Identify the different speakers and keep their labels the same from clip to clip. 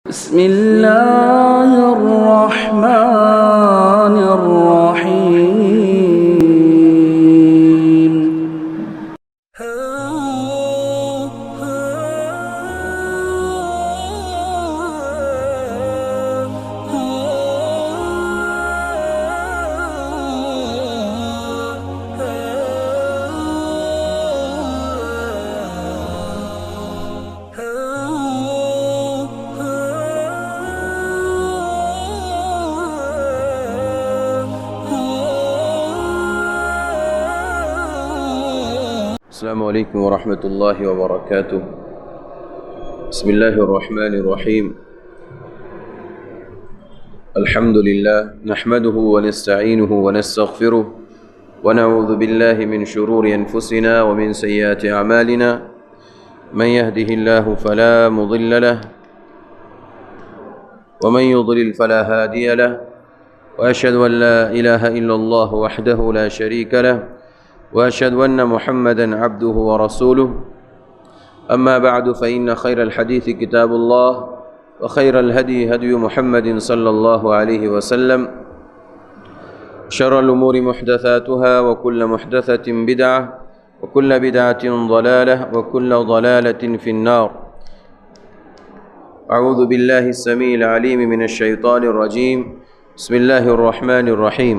Speaker 1: بسم الله الرحمن الرحيم.
Speaker 2: السلام علیکم ورحمۃ اللہ وبرکاتہ. بسم اللہ الرحمن الرحیم. الحمد للہ نحمده ونستعینه ونستغفره ونعوذ باللہ من شرور انفسنا ومن سیئات اعمالنا. من يهده الله فلا مضل له ومن يضلل فلا هادي له وأشهد أن لا إله إلا الله وحده لا شريك له وأشهد أن محمدًا عبده ورسوله. أما بعد فإن خير الحديث كتاب الله وخير الهدي هدي محمد صلى الله عليه وسلم. شر الأمور محدثاتها وكل محدثة بدعة وكل بدعة ضلالة وكل ضلالة في النار. أعوذ بالله السميع العليم من الشيطان الرجيم. بسم الله الرحمن الرحيم.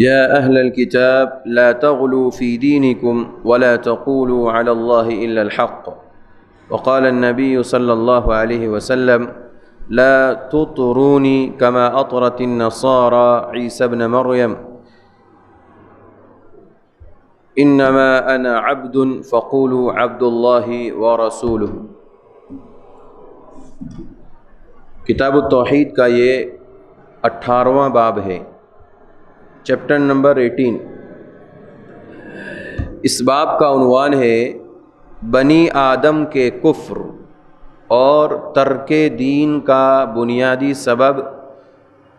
Speaker 2: يا أهل الكتاب لا تغلوا في دينكم ولا تقولوا على الله إلا الحق. وقال النبي صلى الله عليه وسلم لا تطروني كما أطرت النصارى عيسى ابن مريم إنما أنا عبد فقولوا عبد الله ورسوله. کتاب التوحید کا یہ 18واں باب ہے، چیپٹر نمبر 18. اس باب کا عنوان ہے بنی آدم کے کفر اور ترک دین کا بنیادی سبب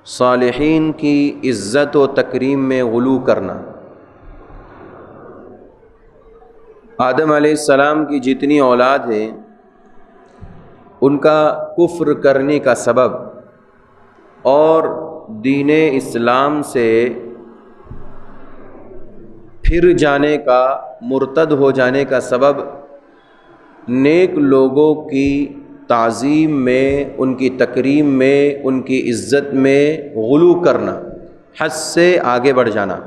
Speaker 2: صالحین کی عزت و تکریم میں غلو کرنا. آدم علیہ السلام کی جتنی اولاد ہیں ان کا کفر کرنے کا سبب اور دین اسلام سے پھر جانے کا، مرتد ہو جانے کا سبب نیک لوگوں کی تعظیم میں، ان کی تکریم میں، ان کی عزت میں غلو کرنا، حد سے آگے بڑھ جانا،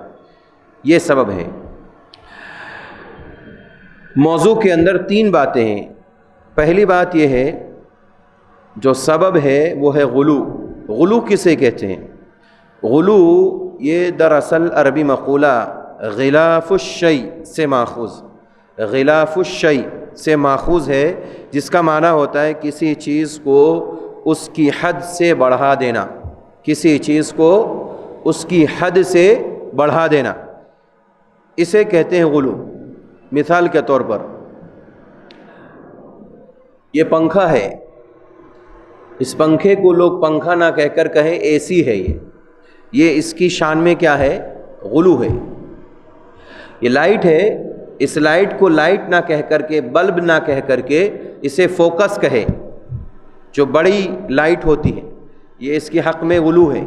Speaker 2: یہ سبب ہے. موضوع کے اندر 3 باتیں ہیں. پہلی بات یہ ہے، جو سبب ہے وہ ہے غلو. غلو کسے کہتے ہیں؟ غلو یہ دراصل عربی مقولہ غلاف الشیء سے ماخوذ، غلاف الشیء سے ماخوذ ہے، جس کا معنی ہوتا ہے کسی چیز کو اس کی حد سے بڑھا دینا، کسی چیز کو اس کی حد سے بڑھا دینا، اسے کہتے ہیں غلو. مثال کے طور پر یہ پنکھا ہے، اس پنکھے کو لوگ پنکھا نہ کہہ کر کہیں اے سی ہے. یہ اس کی شان میں کیا ہے؟ غلو ہے. یہ لائٹ ہے، اس لائٹ کو لائٹ نہ کہہ کر کے، بلب نہ کہہ کر کے اسے فوکس کہے، جو بڑی لائٹ ہوتی ہے، یہ اس کے حق میں غلو ہے.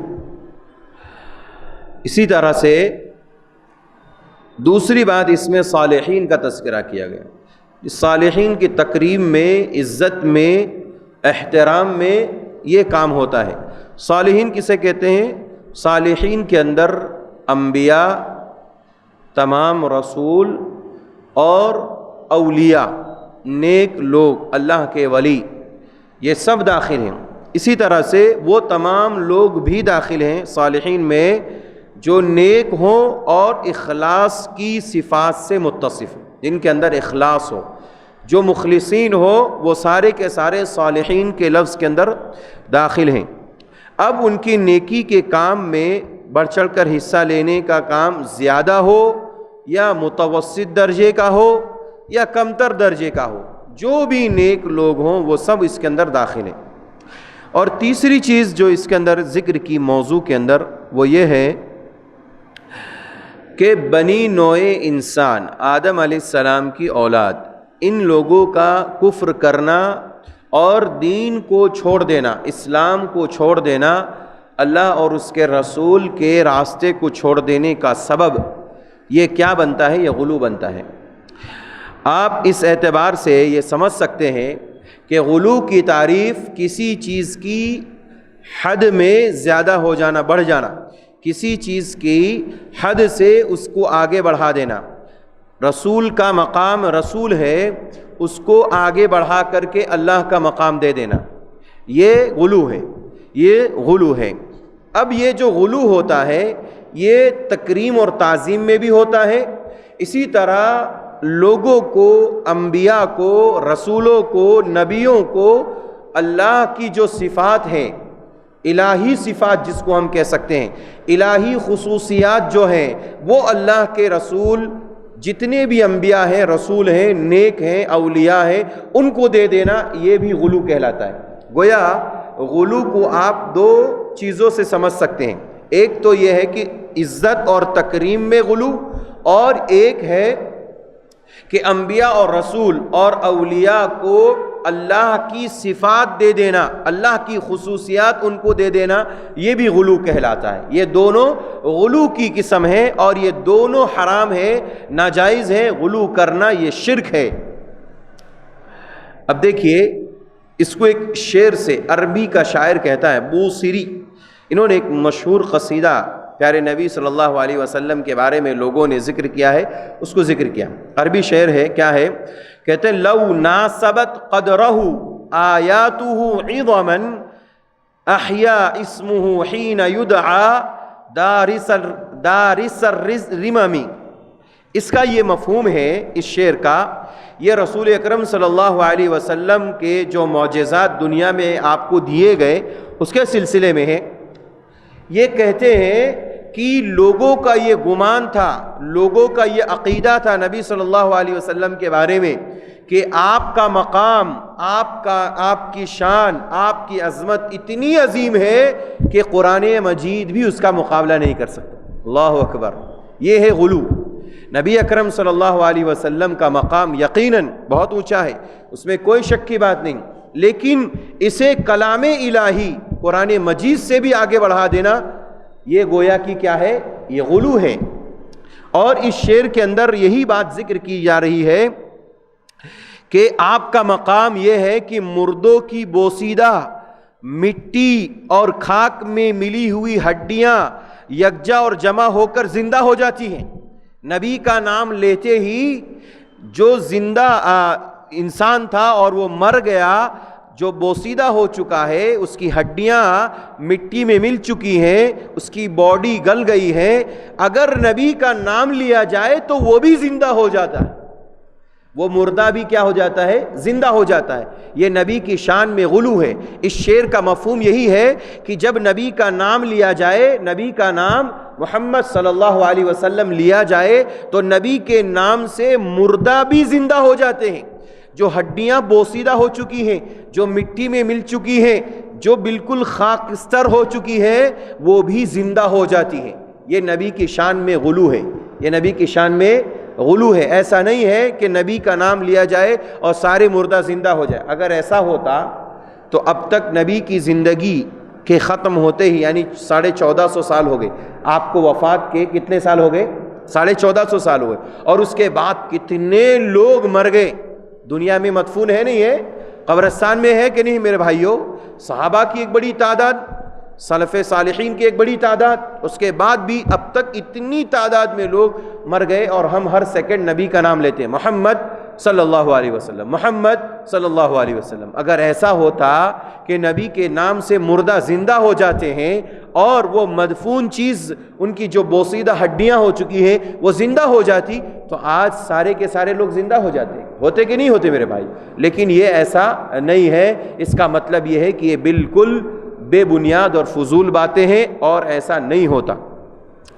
Speaker 2: اسی طرح سے دوسری بات، اس میں صالحین کا تذکرہ کیا گیا. صالحین کی تکریم میں، عزت میں، احترام میں یہ کام ہوتا ہے. صالحین کسے کہتے ہیں؟ صالحین کے اندر انبیاء، تمام رسول اور اولیاء، نیک لوگ، اللہ کے ولی، یہ سب داخل ہیں. اسی طرح سے وہ تمام لوگ بھی داخل ہیں صالحین میں جو نیک ہوں اور اخلاص کی صفات سے متصف ہوں، جن کے اندر اخلاص ہو، جو مخلصین ہو، وہ سارے کے سارے صالحین کے لفظ کے اندر داخل ہیں. اب ان کی نیکی کے کام میں بڑھ چڑھ کر حصہ لینے کا کام زیادہ ہو یا متوسط درجے کا ہو یا کمتر درجے کا ہو، جو بھی نیک لوگ ہوں وہ سب اس کے اندر داخل ہیں. اور تیسری چیز جو اس کے اندر ذکر کی موضوع کے اندر وہ یہ ہے کہ بنی نوع انسان، آدم علیہ السلام کی اولاد، ان لوگوں کا کفر کرنا اور دین کو چھوڑ دینا، اسلام کو چھوڑ دینا، اللہ اور اس کے رسول کے راستے کو چھوڑ دینے کا سبب یہ کیا بنتا ہے؟ یہ غلو بنتا ہے۔ آپ اس اعتبار سے یہ سمجھ سکتے ہیں کہ غلو کی تعریف کسی چیز کی حد میں زیادہ ہو جانا، بڑھ جانا، کسی چیز کی حد سے اس کو آگے بڑھا دینا۔ رسول کا مقام رسول ہے، اس کو آگے بڑھا کر کے اللہ کا مقام دے دینا، یہ غلو ہے، یہ غلو ہے۔ اب یہ جو غلو ہوتا ہے یہ تکریم اور تعظیم میں بھی ہوتا ہے، اسی طرح لوگوں کو، انبیاء کو، رسولوں کو، نبیوں کو اللہ کی جو صفات ہیں، الہی صفات جس کو ہم کہہ سکتے ہیں، الہی خصوصیات جو ہیں، وہ اللہ کے رسول، جتنے بھی انبیاء ہیں، رسول ہیں، نیک ہیں، اولیاء ہیں، ان کو دے دینا، یہ بھی غلو کہلاتا ہے۔ گویا غلو کو آپ دو چیزوں سے سمجھ سکتے ہیں، ایک تو یہ ہے کہ عزت اور تکریم میں غلو، اور ایک ہے کہ انبیاء اور رسول اور اولیاء کو اللہ کی صفات دے دینا، اللہ کی خصوصیات ان کو دے دینا، یہ بھی غلو کہلاتا ہے۔ یہ دونوں غلو کی قسم ہیں اور یہ دونوں حرام ہیں، ناجائز ہیں۔ غلو کرنا یہ شرک ہے۔ اب دیکھیے اس کو ایک شعر سے، عربی کا شاعر کہتا ہے، بوصیری، انہوں نے ایک مشہور قصیدہ پیارے نبی صلی اللہ علیہ وسلم کے بارے میں لوگوں نے ذکر کیا ہے، اس کو ذکر کیا۔ عربی شعر ہے، کیا ہے؟ کہتے ہیں لو ناسبت قدرہ آیاتہ عظما احیا اسمہ حین یدعا دارس الرمم۔ اس کا یہ مفہوم ہے اس شعر کا، یہ رسول اکرم صلی اللہ علیہ وسلم کے جو معجزات دنیا میں آپ کو دیے گئے اس کے سلسلے میں ہے۔ یہ کہتے ہیں کہ لوگوں کا یہ گمان تھا، لوگوں کا یہ عقیدہ تھا نبی صلی اللہ علیہ وسلم کے بارے میں کہ آپ کا مقام، آپ کی شان، آپ کی عظمت اتنی عظیم ہے کہ قرآن مجید بھی اس کا مقابلہ نہیں کر سکتا۔ اللہ اکبر، یہ ہے غلو۔ نبی اکرم صلی اللہ علیہ وسلم کا مقام یقیناً بہت اونچا ہے، اس میں کوئی شک کی بات نہیں، لیکن اسے کلام الہی قرآن مجید سے بھی آگے بڑھا دینا، یہ گویا کی کیا ہے؟ یہ غلو ہے۔ اور اس شعر کے اندر یہی بات ذکر کی جا رہی ہے کہ آپ کا مقام یہ ہے کہ مردوں کی بوسیدہ مٹی اور خاک میں ملی ہوئی ہڈیاں یکجا اور جمع ہو کر زندہ ہو جاتی ہیں۔ نبی کا نام لیتے ہی جو زندہ انسان تھا اور وہ مر گیا، جو بوسیدہ ہو چکا ہے، اس کی ہڈیاں مٹی میں مل چکی ہیں، اس کی باڈی گل گئی ہے، اگر نبی کا نام لیا جائے تو وہ بھی زندہ ہو جاتا ہے، وہ مردہ بھی کیا ہو جاتا ہے؟ زندہ ہو جاتا ہے۔ یہ نبی کی شان میں غلو ہے۔ اس شعر کا مفہوم یہی ہے کہ جب نبی کا نام لیا جائے، نبی کا نام محمد صلی اللہ علیہ وسلم لیا جائے تو نبی کے نام سے مردہ بھی زندہ ہو جاتے ہیں، جو ہڈیاں بوسیدہ ہو چکی ہیں، جو مٹی میں مل چکی ہیں، جو بالکل خاکستر ہو چکی ہے، وہ بھی زندہ ہو جاتی ہیں۔ یہ نبی کی شان میں غلو ہے، یہ نبی کی شان میں غلو ہے۔ ایسا نہیں ہے کہ نبی کا نام لیا جائے اور سارے مردہ زندہ ہو جائے۔ اگر ایسا ہوتا تو اب تک نبی کی زندگی کے ختم ہوتے ہی، یعنی 1450 سال ہو گئے، آپ کو وفات کے کتنے سال ہو گئے؟ 1450 سال ہوئے، اور اس کے بعد کتنے لوگ مر گئے، دنیا میں مدفون ہے نہیں ہے، قبرستان میں ہے کہ نہیں میرے بھائیوں؟ صحابہ کی ایک بڑی تعداد، سلف صالحین کی ایک بڑی تعداد، اس کے بعد بھی اب تک اتنی تعداد میں لوگ مر گئے، اور ہم ہر سیکنڈ نبی کا نام لیتے ہیں، محمد صلی اللہ علیہ وسلم، محمد صلی اللہ علیہ وسلم۔ اگر ایسا ہوتا کہ نبی کے نام سے مردہ زندہ ہو جاتے ہیں اور وہ مدفون چیز، ان کی جو بوسیدہ ہڈیاں ہو چکی ہیں، وہ زندہ ہو جاتی تو آج سارے کے سارے لوگ زندہ ہو جاتے، ہوتے کہ نہیں ہوتے میرے بھائی؟ لیکن یہ ایسا نہیں ہے۔ اس کا مطلب یہ ہے کہ یہ بالکل بے بنیاد اور فضول باتیں ہیں، اور ایسا نہیں ہوتا۔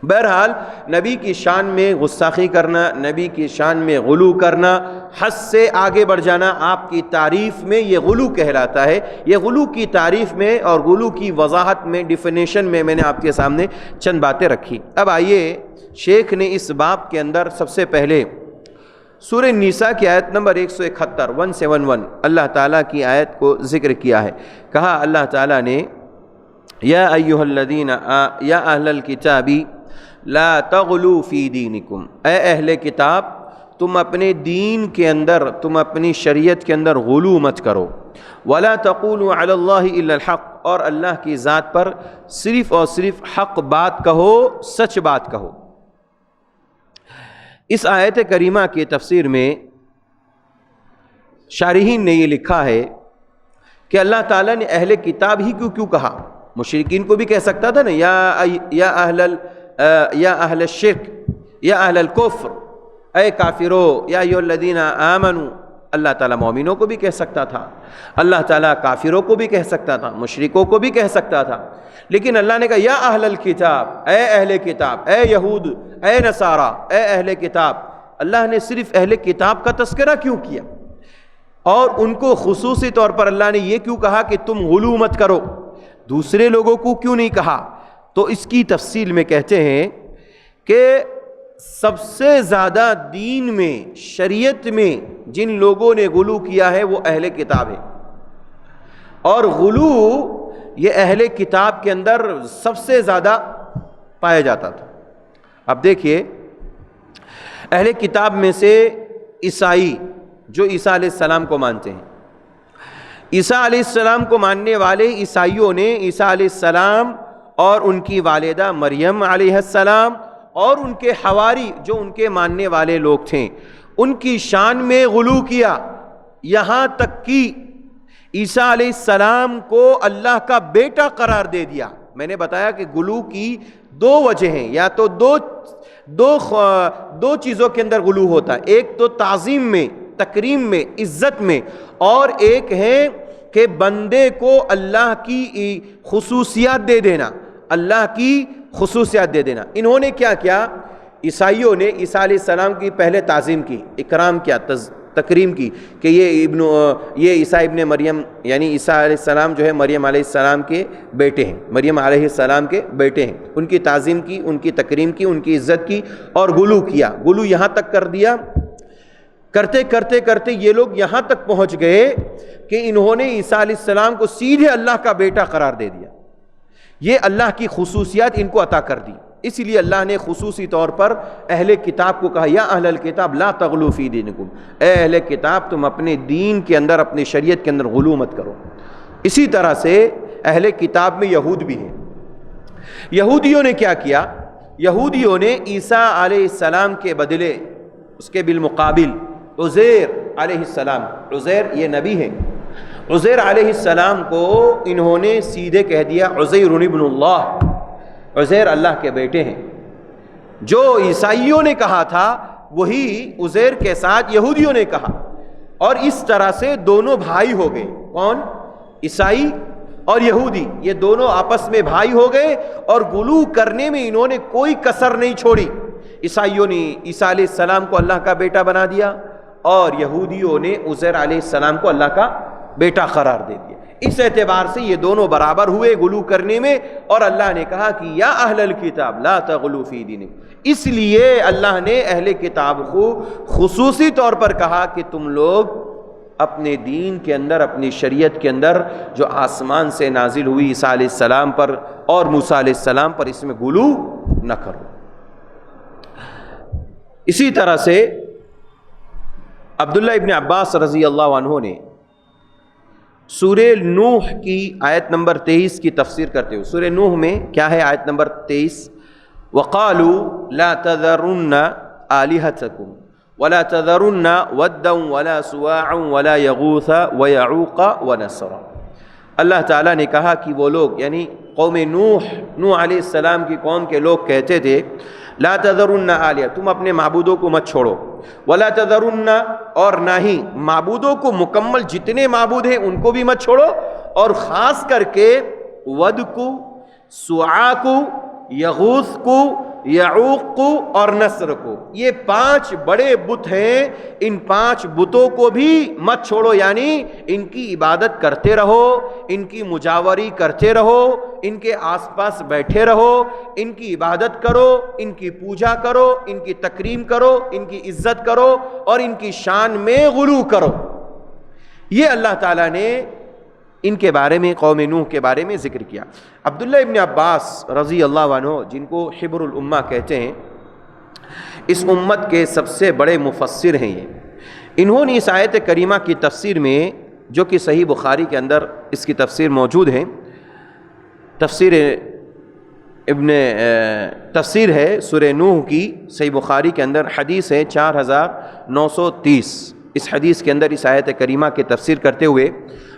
Speaker 2: بہرحال نبی کی شان میں گستاخی کرنا، نبی کی شان میں غلو کرنا، حد سے آگے بڑھ جانا، آپ کی تعریف میں یہ غلو کہلاتا ہے۔ یہ غلو کی تعریف میں اور غلو کی وضاحت میں، ڈیفینیشن میں نے آپ کے سامنے چند باتیں رکھی۔ اب آئیے، شیخ نے اس باب کے اندر سب سے پہلے سورہ نساء کی آیت نمبر 171 اللہ تعالیٰ کی آیت کو ذکر کیا ہے. کہا اللہ تعالیٰ نے یا ایھا الذین یا اہل الکتاب لا تغلوا فی دینکم، اے اہل کتاب تم اپنے دین کے اندر، تم اپنی شریعت کے اندر غلو مت کرو. ولا تقولوا علی اللہ الا الحق، اور اللہ کی ذات پر صرف اور صرف حق بات کہو، سچ بات کہو. اس آیت کریمہ کی تفسیر میں شارحین نے یہ لکھا ہے کہ اللہ تعالیٰ نے اہل کتاب ہی کیوں کہا؟ مشرکین کو بھی کہہ سکتا تھا نا یا اہل الشرک یا اہل الکفر، اے کافرو یا ایھا الذین آمنوا. اللہ تعالیٰ مومنوں کو بھی کہہ سکتا تھا، اللہ تعالیٰ کافروں کو بھی کہہ سکتا تھا، مشرکوں کو بھی کہہ سکتا تھا، لیکن اللہ نے کہا یا اہل الکتاب، اے اہل کتاب، اے یہود، اے نصارہ، اے اہل کتاب. اللہ نے صرف اہل کتاب کا تذکرہ کیوں کیا اور ان کو خصوصی طور پر اللہ نے یہ کیوں کہا کہ تم غلو مت کرو، دوسرے لوگوں کو کیوں نہیں کہا؟ تو اس کی تفصیل میں کہتے ہیں کہ سب سے زیادہ دین میں، شریعت میں جن لوگوں نے غلو کیا ہے وہ اہل کتاب ہے، اور غلو یہ اہل کتاب کے اندر سب سے زیادہ پایا جاتا تھا. اب دیکھیے اہل کتاب میں سے عیسائی جو عیسیٰ علیہ السلام کو مانتے ہیں، عیسیٰ علیہ السلام کو ماننے والے عیسائیوں نے عیسیٰ علیہ السلام اور ان کی والدہ مریم علیہ السلام اور ان کے حواری جو ان کے ماننے والے لوگ تھے ان کی شان میں غلو کیا، یہاں تک کہ عیسیٰ علیہ السلام کو اللہ کا بیٹا قرار دے دیا. میں نے بتایا کہ غلو کی دو وجہ ہیں، یا تو دو چیزوں کے اندر غلو ہوتا ہے، ایک تو تعظیم میں، تکریم میں، عزت میں، اور ایک ہے کہ بندے کو اللہ کی خصوصیات دے دینا، اللہ کی خصوصیات دے دینا. انہوں نے کیا کیا؟ عیسائیوں نے عیسیٰ علیہ السلام کی پہلے تعظیم کی، اکرام کیا، تکریم کی کہ یہ عیسیٰ ابن مریم، یعنی عیسیٰ علیہ السلام جو ہے مریم علیہ السلام کے بیٹے ہیں، مریم علیہ السلام کے بیٹے ہیں. ان کی تعظیم کی، ان کی تکریم کی، ان کی عزت کی اور غلو کیا. غلو یہاں تک کر دیا، کرتے کرتے کرتے یہ لوگ یہاں تک پہنچ گئے کہ انہوں نے عیسیٰ علیہ السلام کو سیدھے اللہ کا بیٹا قرار دے دیا. یہ اللہ کی خصوصیات ان کو عطا کر دی. اسی لیے اللہ نے خصوصی طور پر اہل کتاب کو کہا یا اہل الکتاب لا تغلو فی دینکم، اے اہل کتاب تم اپنے دین کے اندر، اپنی شریعت کے اندر غلو مت کرو. اسی طرح سے اہل کتاب میں یہود بھی ہیں. یہودیوں نے کیا کیا؟ یہودیوں نے عیسیٰ علیہ السلام کے بدلے، اس کے بالمقابل عزیر علیہ السلام، عزیر یہ نبی ہیں، عزیر علیہ السلام کو انہوں نے سیدھے کہہ دیا عزیر ابن اللہ، عزیر اللہ کے بیٹے ہیں. جو عیسائیوں نے کہا تھا وہی عزیر کے ساتھ یہودیوں نے کہا، اور اس طرح سے دونوں بھائی ہو گئے. کون؟ عیسائی اور یہودی، یہ دونوں آپس میں بھائی ہو گئے، اور غلو کرنے میں انہوں نے کوئی کسر نہیں چھوڑی. عیسائیوں نے عیسیٰ علیہ السلام کو اللہ کا بیٹا بنا دیا، اور یہودیوں نے عزیر علیہ السلام کو اللہ کا بیٹا قرار دے دیا. اس اعتبار سے یہ دونوں برابر ہوئے غلو کرنے میں، اور اللہ نے کہا کہ یا اہل الکتاب لا تغلو فی دینکم. اس لیے اللہ نے اہل کتاب کو خصوصی طور پر کہا کہ تم لوگ اپنے دین کے اندر، اپنی شریعت کے اندر جو آسمان سے نازل ہوئی عیسیٰ علیہ السلام پر اور موسیٰ علیہ السلام پر، اس میں غلو نہ کرو. اسی طرح سے عبداللہ ابن عباس رضی اللہ عنہ نے سورہ نوح کی آیت نمبر 23 کی تفسیر کرتے ہوئے، سورہ نوح میں کیا ہے آیت نمبر 23؟ وَقَالُوا لَا تَذَرُنَّ آلِهَتَكُمْ وَلَا تَذَرُنَّ وَدًّا وَلَا سُوَاعًا وَلَا يَغُوثَ وَيَعُوقَ وَنَسْرًا. اللہ تعالیٰ نے کہا کہ وہ لوگ، یعنی قوم نوح علیہ السلام کی قوم کے لوگ کہتے تھے لا تذرن آلیہ، تم اپنے معبودوں کو مت چھوڑو، ولا تذرن، اور نہ ہی معبودوں کو مکمل جتنے معبود ہیں ان کو بھی مت چھوڑو، اور خاص کر کے ود کو، سواع کو، یغوث کو، یعوق کو اور نصر کو، یہ 5 بڑے بت ہیں، ان 5 بتوں کو بھی مت چھوڑو، یعنی ان کی عبادت کرتے رہو، ان کی مجاوری کرتے رہو، ان کے آس پاس بیٹھے رہو، ان کی عبادت کرو، ان کی پوجا کرو، ان کی تکریم کرو، ان کی عزت کرو اور ان کی شان میں غلو کرو۔ یہ اللہ تعالیٰ نے ان کے بارے میں، قوم نوح کے بارے میں ذکر کیا۔ عبداللہ ابن عباس رضی اللہ عنہ، جن کو حبر الامہ کہتے ہیں، اس امت کے سب سے بڑے مفسر ہیں یہ، انہوں نے اس آیت کریمہ کی تفسیر میں، جو کہ صحیح بخاری کے اندر اس کی تفسیر موجود ہے، تفسیر ہے سورہ نوح کی، صحیح بخاری کے اندر حدیث ہے 4930۔ اس حدیث کے اندر اس آیت کریمہ کی تفسیر کرتے ہوئے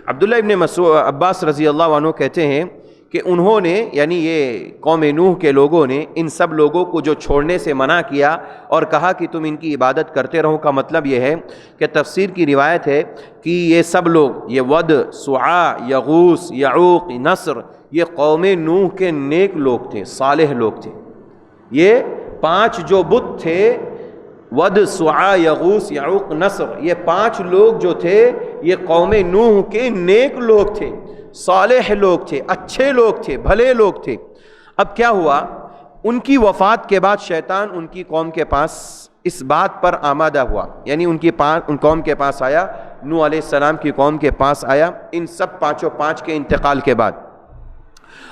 Speaker 2: عبداللہ ابن عباس رضی اللہ عنہ کہتے ہیں کہ انہوں نے، یعنی یہ قوم نوح کے لوگوں نے، ان سب لوگوں کو جو چھوڑنے سے منع کیا اور کہا کہ تم ان کی عبادت کرتے رہو، کا مطلب یہ ہے کہ تفسیر کی روایت ہے کہ یہ سب لوگ، یہ ود، سعا، یغوث، یعوق، نصر، یہ قوم نوح کے نیک لوگ تھے، صالح لوگ تھے۔ یہ 5 جو بت تھے، ود، سعا، یغوث، یعوق، نصر، یہ 5 لوگ جو تھے یہ قوم نوح کے نیک لوگ تھے، صالح لوگ تھے، اچھے لوگ تھے، بھلے لوگ تھے۔ اب کیا ہوا؟ ان کی وفات کے بعد شیطان ان کی قوم کے پاس اس بات پر آمادہ ہوا، یعنی ان قوم کے پاس آیا، نوح علیہ السلام کی قوم کے پاس آیا ان سب 5 کے انتقال کے بعد،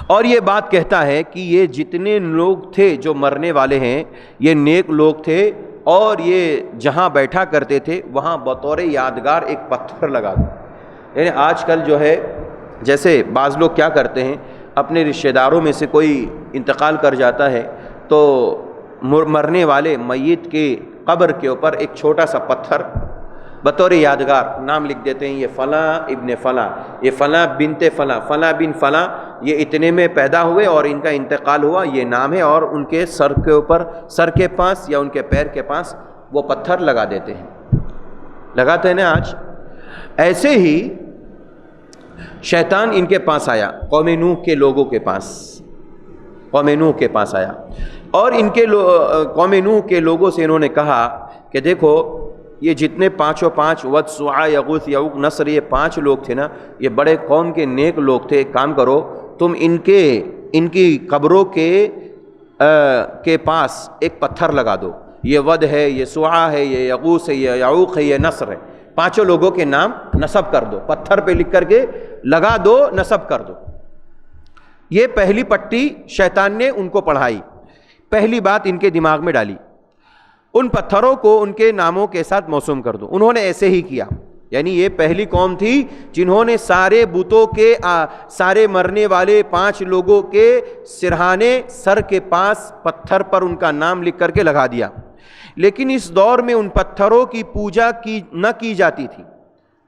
Speaker 2: اور یہ بات کہتا ہے کہ یہ جتنے لوگ تھے جو مرنے والے ہیں یہ نیک لوگ تھے، اور یہ جہاں بیٹھا کرتے تھے وہاں بطور یادگار ایک پتھر لگا دو۔ یعنی آج کل جو ہے، جیسے بعض لوگ کیا کرتے ہیں، اپنے رشتہ داروں میں سے کوئی انتقال کر جاتا ہے تو مرنے والے میت کی قبر کے اوپر ایک چھوٹا سا پتھر بطور یادگار نام لکھ دیتے ہیں، یہ فلاں ابن فلاں، یہ فلاں بنت فلاں، فلاں بن فلاں، یہ اتنے میں پیدا ہوئے اور ان کا انتقال ہوا، یہ نام ہے، اور ان کے سر کے اوپر، سر کے پاس یا ان کے پیر کے پاس وہ پتھر لگا دیتے ہیں، لگاتے ہیں نا آج۔ ایسے ہی شیطان ان کے پاس آیا، قوم نوح کے لوگوں کے پاس، قوم نوح کے پاس آیا، اور ان کے قوم نوح کے لوگوں سے انہوں نے کہا کہ دیکھو یہ جتنے 5 ود، سعا، یغوث، یعوق، نصر، یہ 5 لوگ تھے نا، یہ بڑے قوم کے نیک لوگ تھے، ایک کام کرو تم ان کی قبروں کے پاس ایک پتھر لگا دو، یہ ود ہے، یہ سعا ہے، یہ یغوث ہے، یہ یعوق ہے، یہ نصر ہے، 5 لوگوں کے نام نصب کر دو، پتھر پہ لکھ کر کے لگا دو، نصب کر دو۔ یہ پہلی پٹی شیطان نے ان کو پڑھائی، پہلی بات ان کے دماغ میں ڈالی، ان پتھروں کو ان کے ناموں کے ساتھ موسوم کر دو۔ انہوں نے ایسے ہی کیا، یعنی یہ پہلی قوم تھی جنہوں نے سارے بتوں کے، سارے مرنے والے 5 لوگوں کے سرہانے سر کے پاس پتھر پر ان کا نام لکھ کر کے لگا دیا۔ لیکن اس دور میں ان پتھروں کی پوجا نہ کی جاتی تھی۔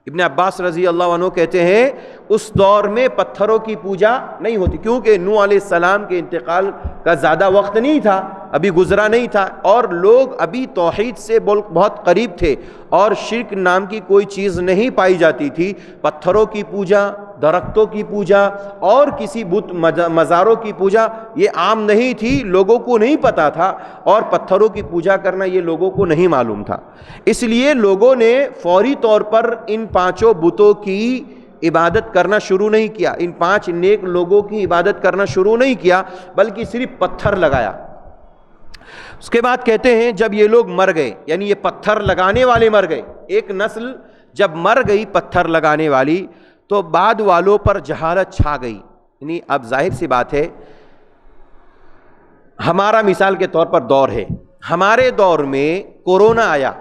Speaker 2: ابن عباس رضی اللہ عنہ کہتے ہیں اس دور میں پتھروں کی پوجا نہیں ہوتی، کیونکہ نوح علیہ السلام کے انتقال کا زیادہ وقت نہیں تھا، ابھی گزرا نہیں تھا، اور لوگ ابھی توحید سے بہت قریب تھے، اور شرک نام کی کوئی چیز نہیں پائی جاتی تھی۔ پتھروں کی پوجا، درختوں کی پوجا اور کسی بت مزاروں کی پوجا یہ عام نہیں تھی، لوگوں کو نہیں پتا تھا، اور پتھروں کی پوجا کرنا یہ لوگوں کو نہیں معلوم تھا۔ اس لیے لوگوں نے فوری طور پر ان 5 بتوں کی عبادت کرنا شروع نہیں کیا، ان 5 نیک لوگوں کی عبادت کرنا شروع نہیں کیا، بلکہ صرف پتھر لگایا۔ اس کے بعد کہتے ہیں جب یہ لوگ مر گئے، یعنی یہ پتھر لگانے والے مر گئے، ایک نسل جب مر گئی پتھر لگانے والی، تو بعد والوں پر جہالت چھا گئی۔ یعنی اب ظاہر سی بات ہے، ہمارا مثال کے طور پر دور ہے، ہمارے دور میں کورونا آیا،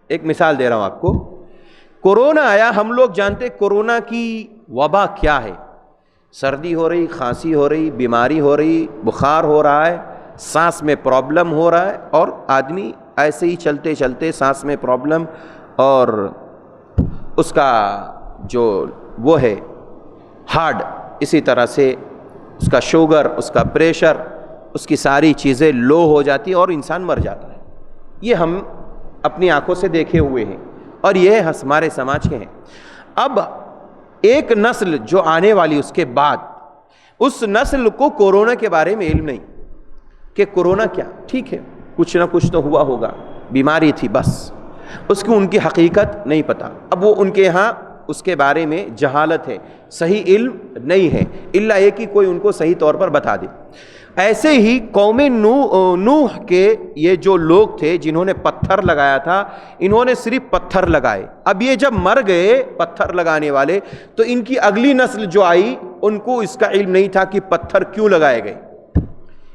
Speaker 2: ایک مثال دے رہا ہوں آپ کو، کورونا آیا، ہم لوگ جانتے کورونا کی وبا کیا ہے، سردی ہو رہی، کھانسی ہو رہی، بیماری ہو رہی، بخار ہو رہا ہے، سانس میں پرابلم ہو رہا ہے، اور آدمی ایسے ہی چلتے چلتے سانس میں پرابلم، اور اس کا جو وہ ہے ہارٹ، اسی طرح سے اس کا شوگر، اس کا پریشر، اس کی ساری چیزیں لو ہو جاتی اور انسان مر جاتا ہے۔ یہ ہم اپنی آنکھوں سے دیکھے ہوئے ہیں، اور یہ ہمارے سماج کے ہیں۔ اب ایک نسل جو آنے والی اس کے بعد، اس نسل کو کورونا کے بارے میں علم نہیں کہ کورونا کیا، ٹھیک ہے کچھ نہ کچھ تو ہوا ہوگا، بیماری تھی بس، اس کی ان کی حقیقت نہیں پتہ۔ اب وہ ان کے ہاں اس کے بارے میں جہالت ہے، صحیح علم نہیں ہے، الا یہ کہ کوئی ان کو صحیح طور پر بتا دے۔ ایسے ہی قوم نوح کے یہ جو لوگ تھے جنہوں نے پتھر لگایا تھا، انہوں نے صرف پتھر لگائے۔ اب یہ جب مر گئے پتھر لگانے والے، تو ان کی اگلی نسل جو آئی ان کو اس کا علم نہیں تھا کہ پتھر کیوں لگائے گئے،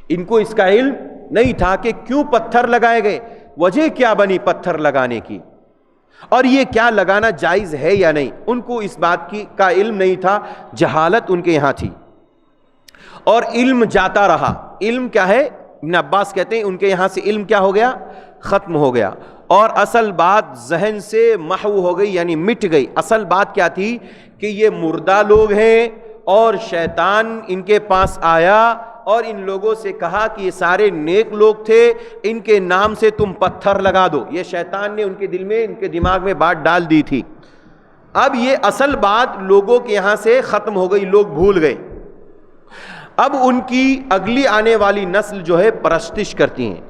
Speaker 2: ان کو اس کا علم نہیں تھا کہ کیوں پتھر لگائے گئے، وجہ کیا بنی پتھر لگانے کی، اور یہ کیا لگانا جائز ہے یا نہیں، ان کو اس بات کا علم نہیں تھا، جہالت ان کے یہاں تھی، اور علم جاتا رہا۔ علم کیا ہے؟ ابن عباس کہتے ہیں ان کے یہاں سے علم کیا ہو گیا؟ ختم ہو گیا، اور اصل بات ذہن سے محو ہو گئی، یعنی مٹ گئی۔ اصل بات کیا تھی کہ یہ مردہ لوگ ہیں، اور شیطان ان کے پاس آیا اور ان لوگوں سے کہا کہ یہ سارے نیک لوگ تھے، ان کے نام سے تم پتھر لگا دو۔ یہ شیطان نے ان کے دل میں، ان کے دماغ میں بات ڈال دی تھی۔ اب یہ اصل بات لوگوں کے یہاں سے ختم ہو گئی، لوگ بھول گئے۔ اب ان کی اگلی آنے والی نسل جو ہے پرستش کرتی ہیں۔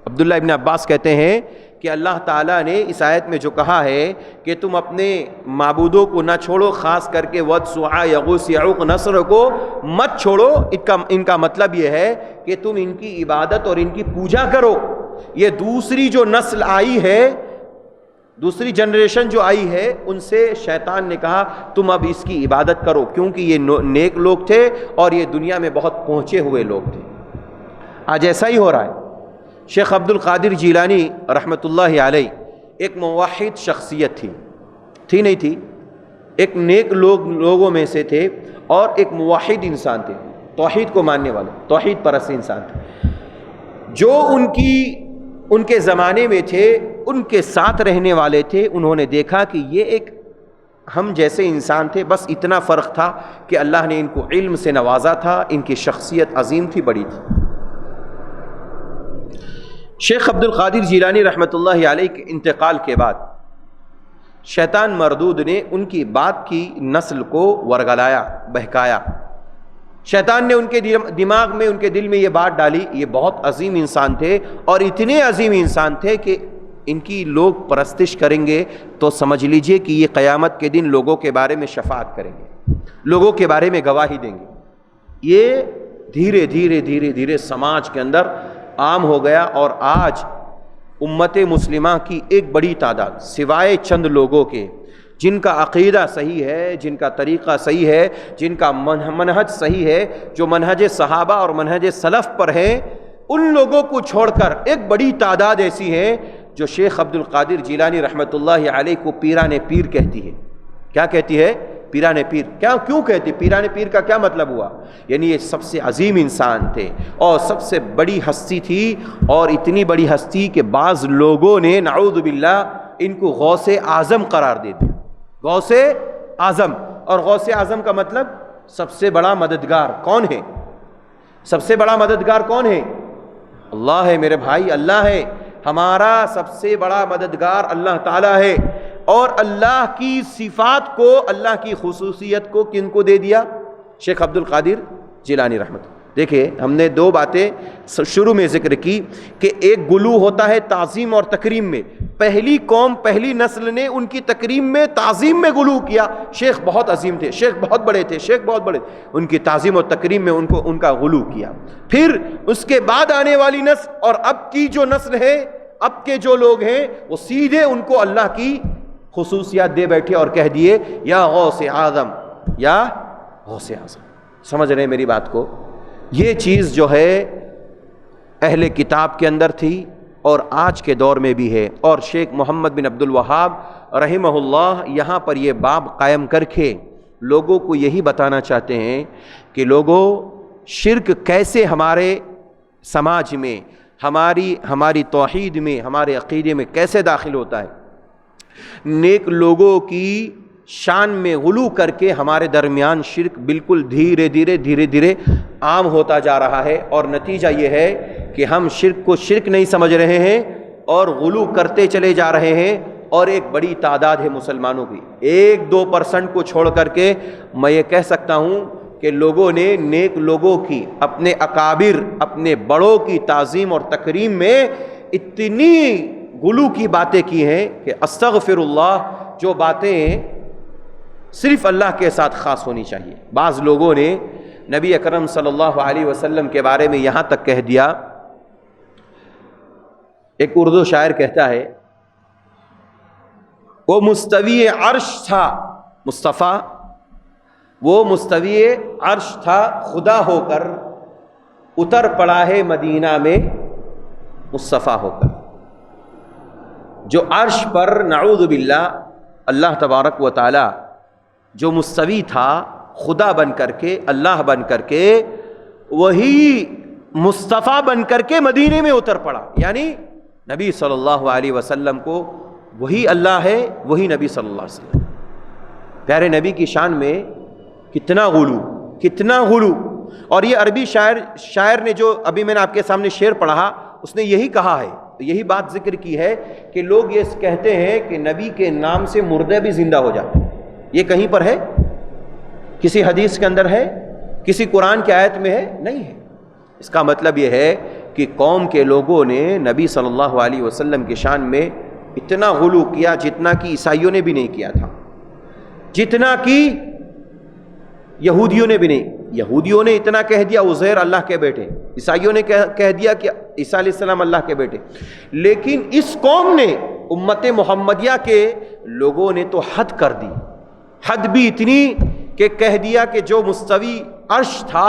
Speaker 2: عبداللہ ابن عباس کہتے ہیں کہ اللہ تعالیٰ نے اس آیت میں جو کہا ہے کہ تم اپنے معبودوں کو نہ چھوڑو، خاص کر کے ود، سواع، یغوث، یعوق، نصر کو مت چھوڑو، ان کا مطلب یہ ہے کہ تم ان کی عبادت اور ان کی پوجا کرو۔ یہ دوسری جو نسل آئی ہے، دوسری جنریشن جو آئی ہے، ان سے شیطان نے کہا تم اب اس کی عبادت کرو، کیونکہ یہ نیک لوگ تھے اور یہ دنیا میں بہت پہنچے ہوئے لوگ تھے۔ آج ایسا ہی ہو رہا ہے۔ شیخ عبد القادر جیلانی رحمۃ اللہ علیہ ایک موحد شخصیت تھی نہیں تھی، ایک نیک لوگوں میں سے تھے، اور ایک موحد انسان تھے، توحید کو ماننے والے، توحید پرست انسان تھے۔ جو ان کے زمانے میں تھے، ان کے ساتھ رہنے والے تھے، انہوں نے دیکھا کہ یہ ایک ہم جیسے انسان تھے، بس اتنا فرق تھا کہ اللہ نے ان کو علم سے نوازا تھا، ان کی شخصیت عظیم تھی، بڑی تھی۔ شیخ عبد القادر جیلانی رحمۃ اللہ علیہ کے انتقال کے بعد شیطان مردود نے ان کی بات کی نسل کو ورگلایا، بہکایا۔ شیطان نے ان کے دماغ میں، ان کے دل میں یہ بات ڈالی، یہ بہت عظیم انسان تھے، اور اتنے عظیم انسان تھے کہ ان کی لوگ پرستش کریں گے تو سمجھ لیجئے کہ یہ قیامت کے دن لوگوں کے بارے میں شفاعت کریں گے، لوگوں کے بارے میں گواہی دیں گے۔ یہ دھیرے دھیرے سماج کے اندر عام ہو گیا، اور آج امت مسلمہ کی ایک بڑی تعداد، سوائے چند لوگوں کے جن کا عقیدہ صحیح ہے، جن کا طریقہ صحیح ہے، جن کا منہج صحیح ہے، جو منہج صحابہ اور منہج سلف پر ہیں، ان لوگوں کو چھوڑ کر ایک بڑی تعداد ایسی ہے جو شیخ عبد القادر جیلانی رحمۃ اللہ علیہ کو پیران پیر کہتی ہے۔ کیا کہتی ہے؟ پیران پیر۔ کیوں کہتی؟ پیران پیر کا کیا مطلب ہوا؟ یعنی یہ سب سے عظیم انسان تھے اور سب سے بڑی ہستی تھی، اور اتنی بڑی ہستی کہ بعض لوگوں نے نعوذ باللہ ان کو غوث اعظم قرار دے دیا۔ غوث اعظم، اور غوث اعظم کا مطلب سب سے بڑا مددگار کون ہے؟ سب سے بڑا مددگار کون ہے؟ اللہ ہے میرے بھائی، اللہ ہے ہمارا سب سے بڑا مددگار، اللہ تعالیٰ ہے۔ اور اللہ کی صفات کو، اللہ کی خصوصیت کو کن کو دے دیا؟ شیخ عبد القادر جیلانی رحمۃ اللہ۔ دیکھیں، ہم نے دو باتیں شروع میں ذکر کی کہ ایک غلو ہوتا ہے تعظیم اور تکریم میں۔ پہلی قوم، پہلی نسل نے ان کی تکریم میں، تعظیم میں غلو کیا۔ شیخ بہت عظیم تھے، شیخ بہت بڑے تھے، شیخ بہت بڑے، ان کی تعظیم اور تکریم میں ان کا غلو کیا۔ پھر اس کے بعد آنے والی نسل اور اب کی جو نسل ہے، اب کے جو لوگ ہیں، وہ سیدھے ان کو اللہ کی خصوصیات دے بیٹھے اور کہہ دیے یا غوث اعظم، یا غوث اعظم۔ سمجھ رہے ہیں میری بات کو؟ یہ چیز جو ہے اہل کتاب کے اندر تھی اور آج کے دور میں بھی ہے، اور شیخ محمد بن عبد الوہاب رحمہ اللہ یہاں پر یہ باب قائم کر کے لوگوں کو یہی بتانا چاہتے ہیں کہ لوگوں، شرک کیسے ہمارے سماج میں، ہماری توحید میں، ہمارے عقیدے میں کیسے داخل ہوتا ہے۔ نیک لوگوں کی شان میں غلو کر کے ہمارے درمیان شرک بالکل دھیرے دھیرے عام ہوتا جا رہا ہے، اور نتیجہ یہ ہے کہ ہم شرک کو شرک نہیں سمجھ رہے ہیں اور غلو کرتے چلے جا رہے ہیں، اور ایک بڑی تعداد ہے مسلمانوں کی، 1-2% کو چھوڑ کر کے میں یہ کہہ سکتا ہوں کہ لوگوں نے نیک لوگوں کی، اپنے اکابر، اپنے بڑوں کی تعظیم اور تکریم میں اتنی غلو کی باتیں کی ہیں کہ استغفر اللہ، جو باتیں صرف اللہ کے ساتھ خاص ہونی چاہیے۔ بعض لوگوں نے نبی اکرم صلی اللہ علیہ وسلم کے بارے میں یہاں تک کہہ دیا، ایک اردو شاعر کہتا ہے وہ مستوی عرش تھا مصطفیٰ، وہ مستوی عرش تھا خدا ہو کر، اتر پڑا ہے مدینہ میں مصطفیٰ ہو کر۔ جو عرش پر نعوذ باللہ اللہ تبارک و تعالی جو مستوی تھا خدا بن کر کے، اللہ بن کر کے، وہی مصطفیٰ بن کر کے مدینے میں اتر پڑا، یعنی نبی صلی اللہ علیہ وسلم کو وہی اللہ ہے، وہی نبی صلی اللہ علیہ وسلم۔ پیارے نبی کی شان میں کتنا غلو، کتنا غلو! اور یہ عربی شاعر نے جو ابھی میں نے آپ کے سامنے شعر پڑھا، اس نے یہی کہا ہے، یہی بات ذکر کی ہے کہ لوگ یہ کہتے ہیں کہ نبی کے نام سے مردے بھی زندہ ہو جاتے ہیں۔ یہ کہیں پر ہے؟ کسی حدیث کے اندر ہے؟ کسی قرآن کی آیت میں ہے؟ نہیں ہے۔ اس کا مطلب یہ ہے کہ قوم کے لوگوں نے نبی صلی اللہ علیہ وسلم کی شان میں اتنا غلو کیا جتنا کہ عیسائیوں نے بھی نہیں کیا تھا، جتنا کہ یہودیوں نے بھی نہیں۔ یہودیوں نے اتنا کہہ دیا عزیر اللہ کے بیٹے، عیسائیوں نے کہہ دیا کہ عیسیٰ علیہ السلام اللہ کے بیٹے، لیکن اس قوم نے، امت محمدیہ کے لوگوں نے تو حد کر دی، حد بھی اتنی کہ کہہ دیا کہ جو مستوی عرش تھا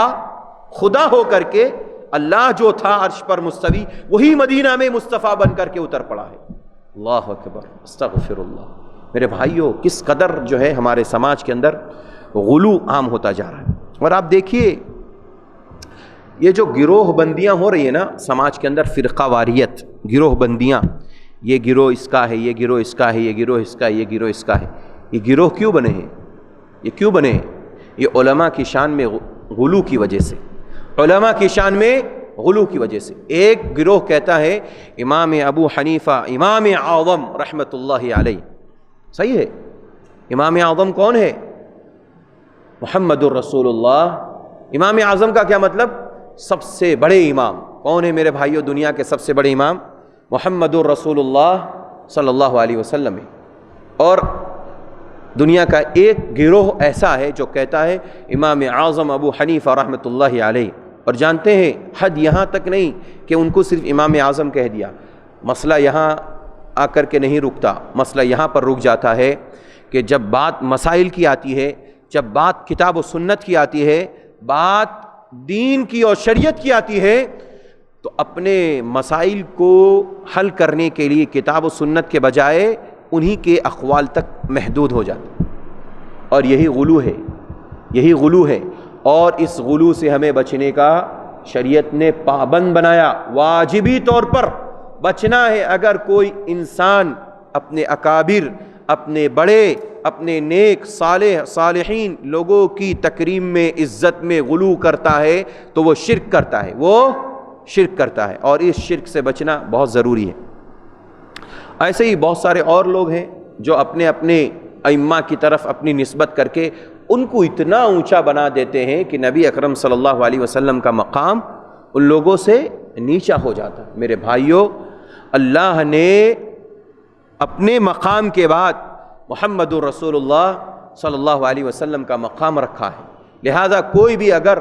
Speaker 2: خدا ہو کر کے، اللہ جو تھا عرش پر مستوی، وہی مدینہ میں مصطفیٰ بن کر کے اتر پڑا ہے۔ اللہ اکبر، استغفر اللہ۔ میرے بھائیوں، کس قدر جو ہے ہمارے سماج کے اندر غلو عام ہوتا جا رہا ہے۔ اور آپ دیکھیے یہ جو گروہ بندیاں ہو رہی ہیں نا سماج کے اندر، فرقہ واریت، گروہ بندیاں، یہ گروہ اس کا ہے، یہ گروہ اس کا ہے، یہ گروہ اس کا ہے، یہ گروہ اس کا ہے، یہ گروہ کیوں بنے ہیں؟ یہ کیوں بنے ہیں؟ یہ علماء کی شان میں غلو کی وجہ سے، علماء کی شان میں غلو کی وجہ سے۔ ایک گروہ کہتا ہے امام ابو حنیفہ امام اعظم رحمۃ اللہ علیہ، صحیح ہے؟ امام اعظم کون ہے؟ محمد الرسول اللہ۔ امام اعظم کا کیا مطلب؟ سب سے بڑے امام۔ کون ہے میرے بھائیوں دنیا کے سب سے بڑے امام؟ محمد الرسول اللہ صلی اللہ علیہ وسلم ہے۔ اور دنیا کا ایک گروہ ایسا ہے جو کہتا ہے امام اعظم ابو حنیفہ رحمۃ اللہ علیہ، اور جانتے ہیں حد یہاں تک نہیں کہ ان کو صرف امام اعظم کہہ دیا، مسئلہ یہاں آ کر کے نہیں رکتا، مسئلہ یہاں پر رک جاتا ہے کہ جب بات مسائل کی آتی ہے، جب بات کتاب و سنت کی آتی ہے، بات دین کی اور شریعت کی آتی ہے، تو اپنے مسائل کو حل کرنے کے لیے کتاب و سنت کے بجائے انہی کے اقوال تک محدود ہو جاتے، اور یہی غلو ہے، یہی غلو ہے۔ اور اس غلو سے ہمیں بچنے کا شریعت نے پابند بنایا، واجبی طور پر بچنا ہے۔ اگر کوئی انسان اپنے اکابر، اپنے بڑے، اپنے نیک صالح صالحین لوگوں کی تکریم میں، عزت میں غلو کرتا ہے تو وہ شرک کرتا ہے، وہ شرک کرتا ہے، اور اس شرک سے بچنا بہت ضروری ہے۔ ایسے ہی بہت سارے اور لوگ ہیں جو اپنے اپنے ائمہ کی طرف اپنی نسبت کر کے ان کو اتنا اونچا بنا دیتے ہیں کہ نبی اکرم صلی اللہ علیہ وسلم کا مقام ان لوگوں سے نیچا ہو جاتا ہے۔ میرے بھائیوں، اللہ نے اپنے مقام کے بعد محمد الرسول اللہ صلی اللہ علیہ وسلم کا مقام رکھا ہے، لہذا کوئی بھی اگر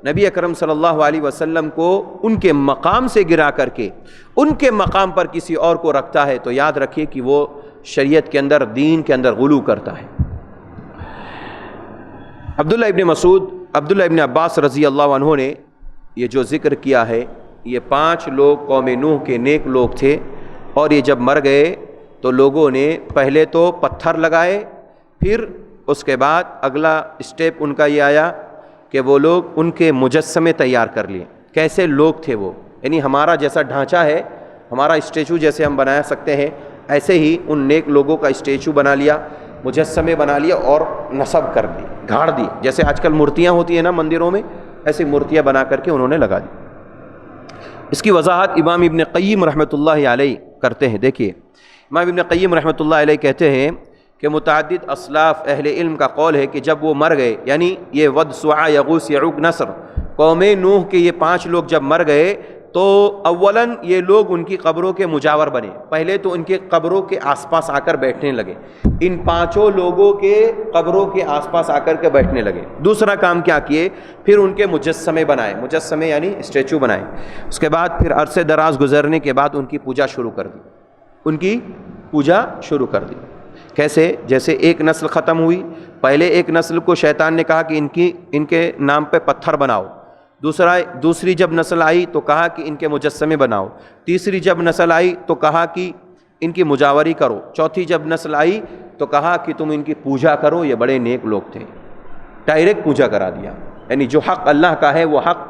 Speaker 2: نبی اکرم صلی اللہ علیہ وسلم کو ان کے مقام سے گرا کر کے ان کے مقام پر کسی اور کو رکھتا ہے تو یاد رکھیے کہ وہ شریعت کے اندر، دین کے اندر غلو کرتا ہے۔ عبداللہ ابن مسعود، عبداللہ ابن عباس رضی اللہ عنہ نے یہ جو ذکر کیا ہے، یہ 5 لوگ قوم نوح کے نیک لوگ تھے، اور یہ جب مر گئے تو لوگوں نے پہلے تو پتھر لگائے، پھر اس کے بعد اگلا اسٹیپ ان کا یہ آیا کہ وہ لوگ ان کے مجسمے تیار کر لیے۔ کیسے لوگ تھے وہ؟ یعنی ہمارا جیسا ڈھانچہ ہے، ہمارا اسٹیچو جیسے ہم بنا سکتے ہیں، ایسے ہی ان نیک لوگوں کا اسٹیچو بنا لیا، مجسمے بنا لیا اور نصب کر دی، گھاڑ دی۔ جیسے آج کل مورتیاں ہوتی ہیں نا مندروں میں، ایسی مورتیاں بنا کر کے انہوں نے لگا دی۔ اس کی وضاحت امام ابن قیم رحمۃ اللہ علیہ کرتے ہیں۔ دیکھیے امام ابن قیم رحمۃ اللہ علیہ کہتے ہیں کہ متعدد اسلاف اہل علم کا قول ہے کہ جب وہ مر گئے، یعنی یہ ود، سواع، یغوث، یعوق، نصر، قوم نوح کے یہ 5 لوگ جب مر گئے تو اولاً یہ لوگ ان کی قبروں کے مجاور بنے، پہلے تو ان کے قبروں کے آس پاس آ کر بیٹھنے لگے، ان 5 لوگوں کے قبروں کے آس پاس آ کر کے بیٹھنے لگے۔ دوسرا کام کیا کیے، پھر ان کے مجسمے بنائے، مجسمے یعنی اسٹیچو بنائے۔ اس کے بعد پھر عرصے دراز گزرنے کے بعد ان کی پوجا شروع کر دی، ان کی پوجا شروع کر دی۔ کیسے؟ جیسے ایک نسل ختم ہوئی، پہلے ایک نسل کو شیطان نے کہا کہ ان کے نام پہ پتھر بناؤ، دوسری جب نسل آئی تو کہا کہ ان کے مجسمے بناؤ، تیسری جب نسل آئی تو کہا کہ ان کی مجاوری کرو، چوتھی جب نسل آئی تو کہا کہ تم ان کی پوجا کرو، یہ بڑے نیک لوگ تھے۔ ڈائریکٹ پوجا کرا دیا، یعنی جو حق اللہ کا ہے وہ حق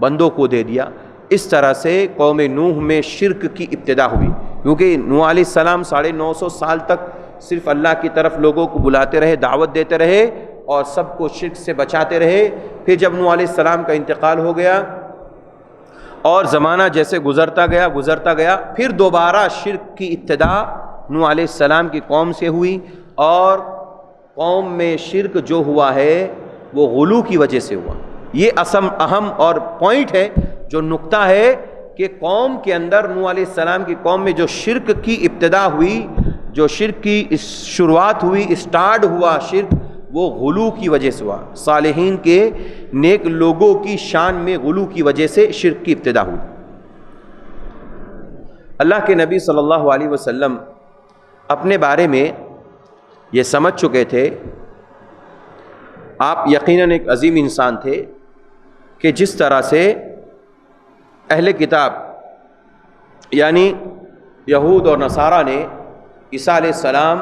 Speaker 2: بندوں کو دے دیا۔ اس طرح سے قوم نوح میں شرک کی ابتدا ہوئی، کیونکہ نوح علیہ السلام 950 سال تک صرف اللہ کی طرف لوگوں کو بلاتے رہے، دعوت دیتے رہے اور سب کو شرک سے بچاتے رہے۔ پھر جب نوح علیہ السلام کا انتقال ہو گیا اور زمانہ جیسے گزرتا گیا، پھر دوبارہ شرک کی ابتدا نوح علیہ السلام کی قوم سے ہوئی، اور قوم میں شرک جو ہوا ہے وہ غلو کی وجہ سے ہوا۔ یہ اہم اور پوائنٹ ہے، جو نقطہ ہے کہ قوم کے اندر نوح علیہ السلام کی قوم میں جو شرک کی ابتدا ہوئی، جو شرک کی شروعات ہوئی، اسٹارٹ ہوا شرک، وہ غلو کی وجہ سے ہوا۔ صالحین کے نیک لوگوں کی شان میں غلو کی وجہ سے شرک کی ابتدا ہوئی۔ اللہ کے نبی صلی اللہ علیہ وسلم اپنے بارے میں یہ سمجھ چکے تھے، آپ یقیناً ایک عظیم انسان تھے، کہ جس طرح سے اہل کتاب یعنی یہود اور نصارہ نے عیسیٰ علیہ السلام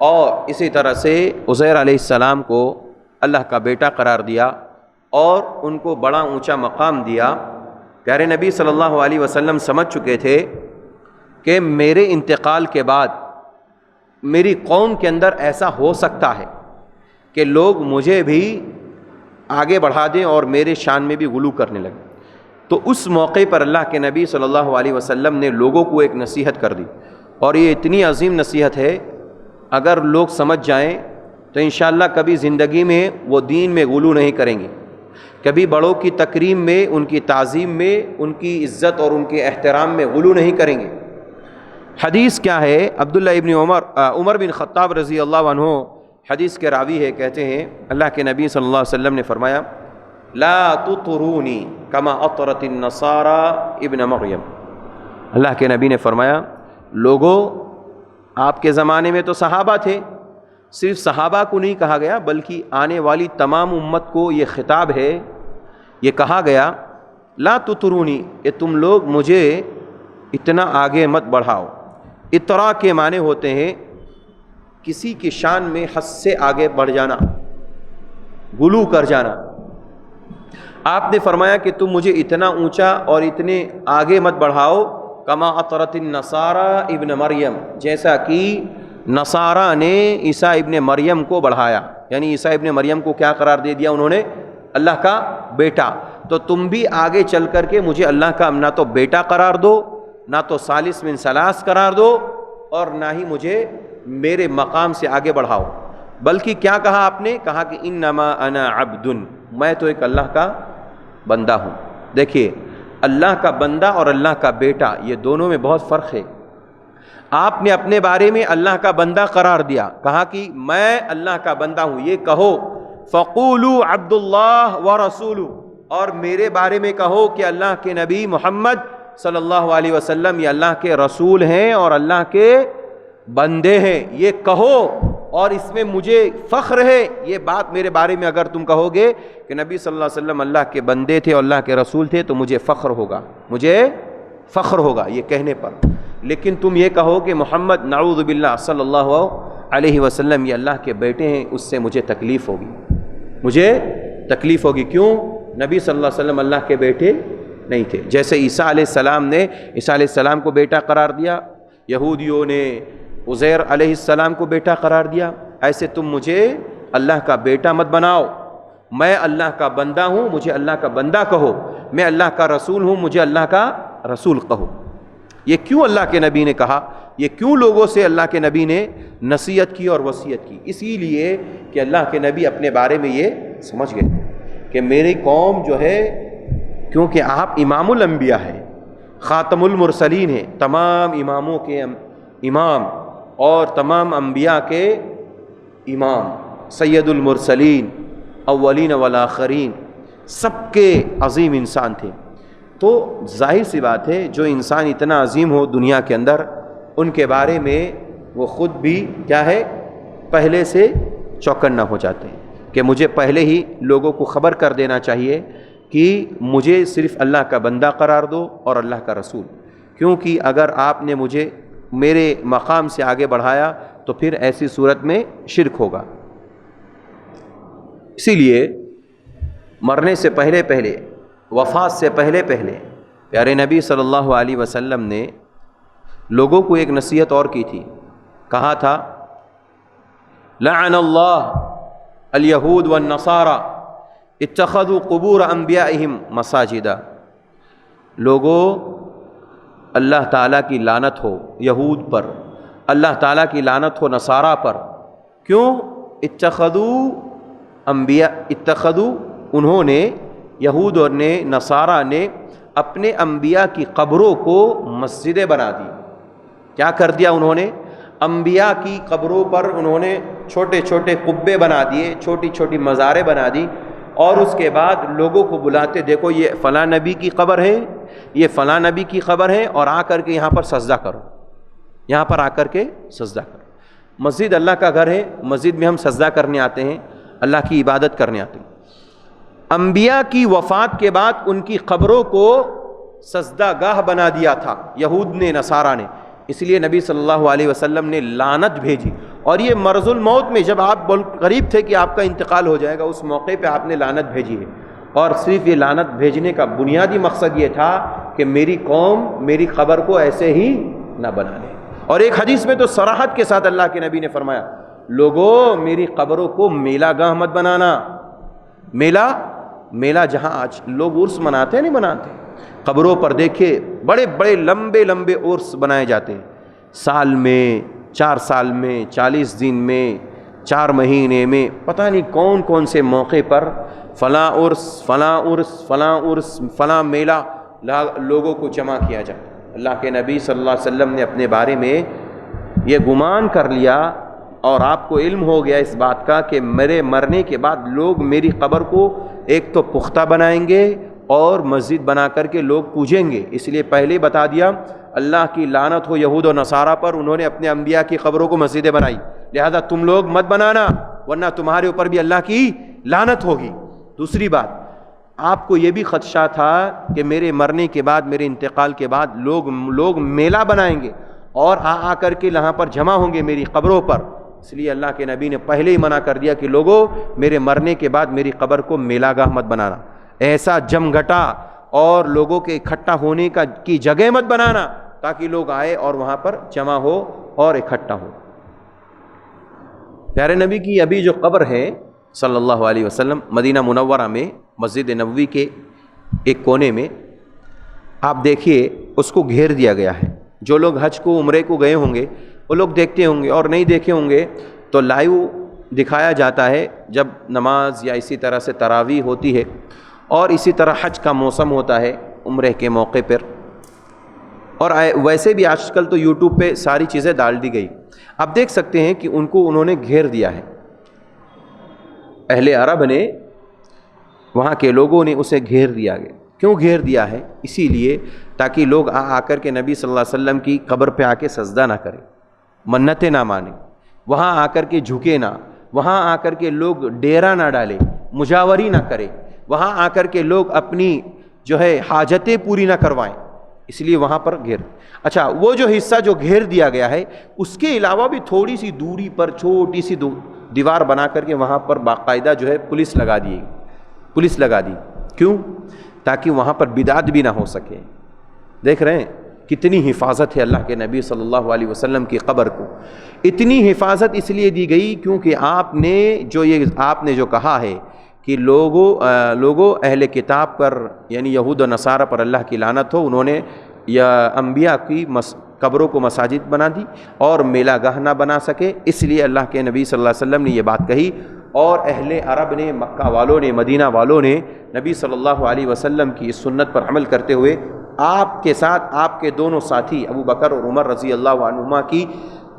Speaker 2: اور اسی طرح سے عزیر علیہ السلام کو اللہ کا بیٹا قرار دیا اور ان کو بڑا اونچا مقام دیا، پیارے نبی صلی اللہ علیہ وسلم سمجھ چکے تھے کہ میرے انتقال کے بعد میری قوم کے اندر ایسا ہو سکتا ہے کہ لوگ مجھے بھی آگے بڑھا دیں اور میرے شان میں بھی غلو کرنے لگے۔ تو اس موقع پر اللہ کے نبی صلی اللہ علیہ وسلم نے لوگوں کو ایک نصیحت کر دی، اور یہ اتنی عظیم نصیحت ہے، اگر لوگ سمجھ جائیں تو انشاءاللہ کبھی زندگی میں وہ دین میں غلو نہیں کریں گے، کبھی بڑوں کی تکریم میں، ان کی تعظیم میں، ان کی عزت اور ان کے احترام میں غلو نہیں کریں گے۔ حدیث کیا ہے؟ عبداللہ ابن عمر بن خطاب رضی اللہ عنہ حدیث کے راوی ہے، کہتے ہیں اللہ کے نبی صلی اللہ علیہ وسلم نے فرمایا، لا تطرونی کما اطرت النصارى ابن مریم۔ اللہ کے نبی نے فرمایا، لوگوں آپ کے زمانے میں تو صحابہ تھے، صرف صحابہ کو نہیں کہا گیا بلکہ آنے والی تمام امت کو یہ خطاب ہے، یہ کہا گیا لا تطرونی، کہ تم لوگ مجھے اتنا آگے مت بڑھاؤ۔ اطراء کے معنی ہوتے ہیں کسی کی شان میں حد سے آگے بڑھ جانا، غلو کر جانا۔ آپ نے فرمایا کہ تم مجھے اتنا اونچا اور اتنے آگے مت بڑھاؤ، کما اطرت النصارى ابن مریم، جیسا کہ نصارہ نے عیسیٰ ابن مریم کو بڑھایا، یعنی عیسیٰ ابن مریم کو کیا قرار دے دیا انہوں نے؟ اللہ کا بیٹا۔ تو تم بھی آگے چل کر کے مجھے اللہ کا نہ تو بیٹا قرار دو، نہ تو ثالث من ثلاث قرار دو، اور نہ ہی مجھے میرے مقام سے آگے بڑھاؤ، بلکہ کیا کہا آپ نے؟ کہا کہ انما انا عبد، میں تو ایک اللہ کا بندہ ہوں۔ دیکھیے، اللہ کا بندہ اور اللہ کا بیٹا، یہ دونوں میں بہت فرق ہے۔ آپ نے اپنے بارے میں اللہ کا بندہ قرار دیا، کہا کہ میں اللہ کا بندہ ہوں، یہ کہو فقولوا عبد اللہ ورسولہ، اور میرے بارے میں کہو کہ اللہ کے نبی محمد صلی اللہ علیہ وسلم یہ اللہ کے رسول ہیں اور اللہ کے بندے ہیں، یہ کہو، اور اس میں مجھے فخر ہے۔ یہ بات میرے بارے میں اگر تم کہو گے کہ نبی صلی اللہ علیہ وسلم اللہ کے بندے تھے اور اللہ کے رسول تھے تو مجھے فخر ہوگا، مجھے فخر ہوگا یہ کہنے پر۔ لیکن تم یہ کہو کہ محمد نعوذ باللہ صلی اللہ علیہ وسلم یہ اللہ کے بیٹے ہیں، اس سے مجھے تکلیف ہوگی، مجھے تکلیف ہوگی۔ کیوں؟ نبی صلی اللہ علیہ وسلم اللہ کے بیٹے نہیں تھے۔ جیسے عیسیٰ علیہ السلام نے عیسیٰ علیہ السلام کو بیٹا قرار دیا، یہودیوں نے عزیر علیہ السلام کو بیٹا قرار دیا، ایسے تم مجھے اللہ کا بیٹا مت بناؤ۔ میں اللہ کا بندہ ہوں، مجھے اللہ کا بندہ کہو، میں اللہ کا رسول ہوں، مجھے اللہ کا رسول کہو۔ یہ کیوں اللہ کے نبی نے کہا؟ یہ کیوں لوگوں سے اللہ کے نبی نے نصیحت کی اور وصیت کی؟ اسی لیے کہ اللہ کے نبی اپنے بارے میں یہ سمجھ گئے کہ میری قوم جو ہے کیونکہ آپ امام الانبیاء ہیں، خاتم المرسلین ہیں، تمام اماموں کے امام اور تمام انبیاء کے امام، سید المرسلین، اولین والآخرین، سب کے عظیم انسان تھے۔ تو ظاہر سی بات ہے جو انسان اتنا عظیم ہو دنیا کے اندر، ان کے بارے میں وہ خود بھی کیا ہے، پہلے سے چوکنا ہو جاتے ہیں کہ مجھے پہلے ہی لوگوں کو خبر کر دینا چاہیے کہ مجھے صرف اللہ کا بندہ قرار دو اور اللہ کا رسول، کیونکہ اگر آپ نے مجھے میرے مقام سے آگے بڑھایا تو پھر ایسی صورت میں شرک ہوگا۔ اسی لیے مرنے سے پہلے پہلے، وفات سے پہلے پہلے پیارے نبی صلی اللہ علیہ وسلم نے لوگوں کو ایک نصیحت اور کی تھی، کہا تھا لعن اللہ الیہود والنصارى اتخذوا قبور انبیائہم مساجدا۔ لوگوں، اللہ تعالیٰ کی لعنت ہو یہود پر، اللہ تعالیٰ کی لعنت ہو نصارہ پر۔ کیوں؟ اتخذوا انہوں نے، یہود اور نے، نصارہ نے اپنے انبیاء کی قبروں کو مسجدیں بنا دی۔ کیا کر دیا انہوں نے؟ انبیاء کی قبروں پر انہوں نے چھوٹے چھوٹے قبے بنا دیے، چھوٹی چھوٹی مزاریں بنا دی، اور اس کے بعد لوگوں کو بلاتے، دیکھو یہ فلاں نبی کی قبر ہے، یہ فلاں نبی کی قبر ہے، اور آ کر کے یہاں پر سجدہ کرو، یہاں پر آ کر کے سجدہ کرو۔ مسجد اللہ کا گھر ہے، مسجد میں ہم سجدہ کرنے آتے ہیں، اللہ کی عبادت کرنے آتے ہیں۔ انبیاء کی وفات کے بعد ان کی قبروں کو سجدہ گاہ بنا دیا تھا یہود نے، نصارہ نے۔ اس لیے نبی صلی اللہ علیہ وسلم نے لعنت بھیجی، اور یہ مرض الموت میں جب آپ قریب تھے کہ آپ کا انتقال ہو جائے گا، اس موقع پہ آپ نے لعنت بھیجی ہے۔ اور صرف یہ لعنت بھیجنے کا بنیادی مقصد یہ تھا کہ میری قوم میری قبر کو ایسے ہی نہ بنا لے۔ اور ایک حدیث میں تو صراحت کے ساتھ اللہ کے نبی نے فرمایا، لوگوں میری قبروں کو میلہ گاہ مت بنانا۔ میلہ جہاں آج لوگ عرس مناتے ہیں، نہیں مناتے، قبروں پر دیکھے بڑے بڑے لمبے لمبے عرس بنائے جاتے ہیں، سال میں، 4 سال میں، 40 دن میں، 4 مہینے میں، پتہ نہیں کون کون سے موقع پر فلاں عرس، فلاں عرس، فلاں عرس، فلاں میلہ لوگوں کو جمع کیا جاتا ہے۔ اللہ کے نبی صلی اللہ علیہ وسلم نے اپنے بارے میں یہ گمان کر لیا، اور آپ کو علم ہو گیا اس بات کا کہ میرے مرنے کے بعد لوگ میری قبر کو ایک تو پختہ بنائیں گے اور مسجد بنا کر کے لوگ پوجیں گے۔ اس لیے پہلے بتا دیا، اللہ کی لعنت ہو یہود و نصارہ پر، انہوں نے اپنے انبیاء کی قبروں کو مسجدیں بنائی، لہذا تم لوگ مت بنانا ورنہ تمہارے اوپر بھی اللہ کی لعنت ہوگی۔ دوسری بات، آپ کو یہ بھی خدشہ تھا کہ میرے مرنے کے بعد، میرے انتقال کے بعد لوگ میلہ بنائیں گے اور آ کر کے یہاں پر جمع ہوں گے میری قبروں پر، اس لیے اللہ کے نبی نے پہلے ہی منع کر دیا کہ لوگوں میرے مرنے کے بعد میری قبر کو میلہ گاہ مت بنانا، ایسا جمگھٹا اور لوگوں کے اکٹھا ہونے کی جگہ مت بنانا تاکہ لوگ آئے اور وہاں پر جمع ہو اور اکٹھا ہو۔ پیارے نبی کی ابھی جو قبر ہے صلی اللہ علیہ وسلم، مدینہ منورہ میں مسجد نبوی کے ایک کونے میں، آپ دیکھیے اس کو گھیر دیا گیا ہے۔ جو لوگ حج کو، عمرے کو گئے ہوں گے وہ لوگ دیکھتے ہوں گے، اور نہیں دیکھے ہوں گے تو لائیو دکھایا جاتا ہے جب نماز یا اسی طرح سے تراویح ہوتی ہے، اور اسی طرح حج کا موسم ہوتا ہے عمرے کے موقع پر، اور ویسے بھی آج کل تو یوٹیوب پہ ساری چیزیں ڈال دی گئی۔ آپ دیکھ سکتے ہیں کہ انہوں نے گھیر دیا ہے، اہل عرب نے، وہاں کے لوگوں نے اسے گھیر دیا گیا۔ کیوں گھیر دیا ہے؟ اسی لیے تاکہ لوگ آ کر کے نبی صلی اللہ علیہ وسلم کی قبر پہ آ کے سجدہ نہ کریں، منتیں نہ مانیں، وہاں آ کر کے جھکے نہ، وہاں آ کر کے لوگ ڈیرا نہ ڈالیں، مجاوری نہ کریں، وہاں آ کر کے لوگ اپنی جو ہے حاجتیں پوری نہ کروائیں، اس لیے وہاں پر گھیر۔ اچھا، وہ جو حصہ جو گھیر دیا گیا ہے، اس کے علاوہ بھی تھوڑی سی دوری پر چھوٹی سی دیوار بنا کر کے وہاں پر باقاعدہ جو ہے پولیس لگا دی۔ کیوں؟ تاکہ وہاں پر بدعت بھی نہ ہو سکے۔ دیکھ رہے ہیں کتنی حفاظت ہے اللہ کے نبی صلی اللہ علیہ وسلم کی قبر کو۔ اتنی حفاظت اس لیے دی گئی کیونکہ آپ نے جو کہا ہے کہ لوگوں اہل کتاب پر، یعنی یہود و نصارہ پر اللہ کی لعنت ہو، انہوں نے یا انبیاء کی قبروں کو مساجد بنا دی اور میلہ گاہ نہ بنا سکے، اس لیے اللہ کے نبی صلی اللہ علیہ وسلم نے یہ بات کہی، اور اہل عرب نے، مکہ والوں نے، مدینہ والوں نے نبی صلی اللہ علیہ وسلم کی اس سنت پر عمل کرتے ہوئے آپ کے ساتھ آپ کے دونوں ساتھی ابو بکر اور عمر رضی اللہ عنہما کی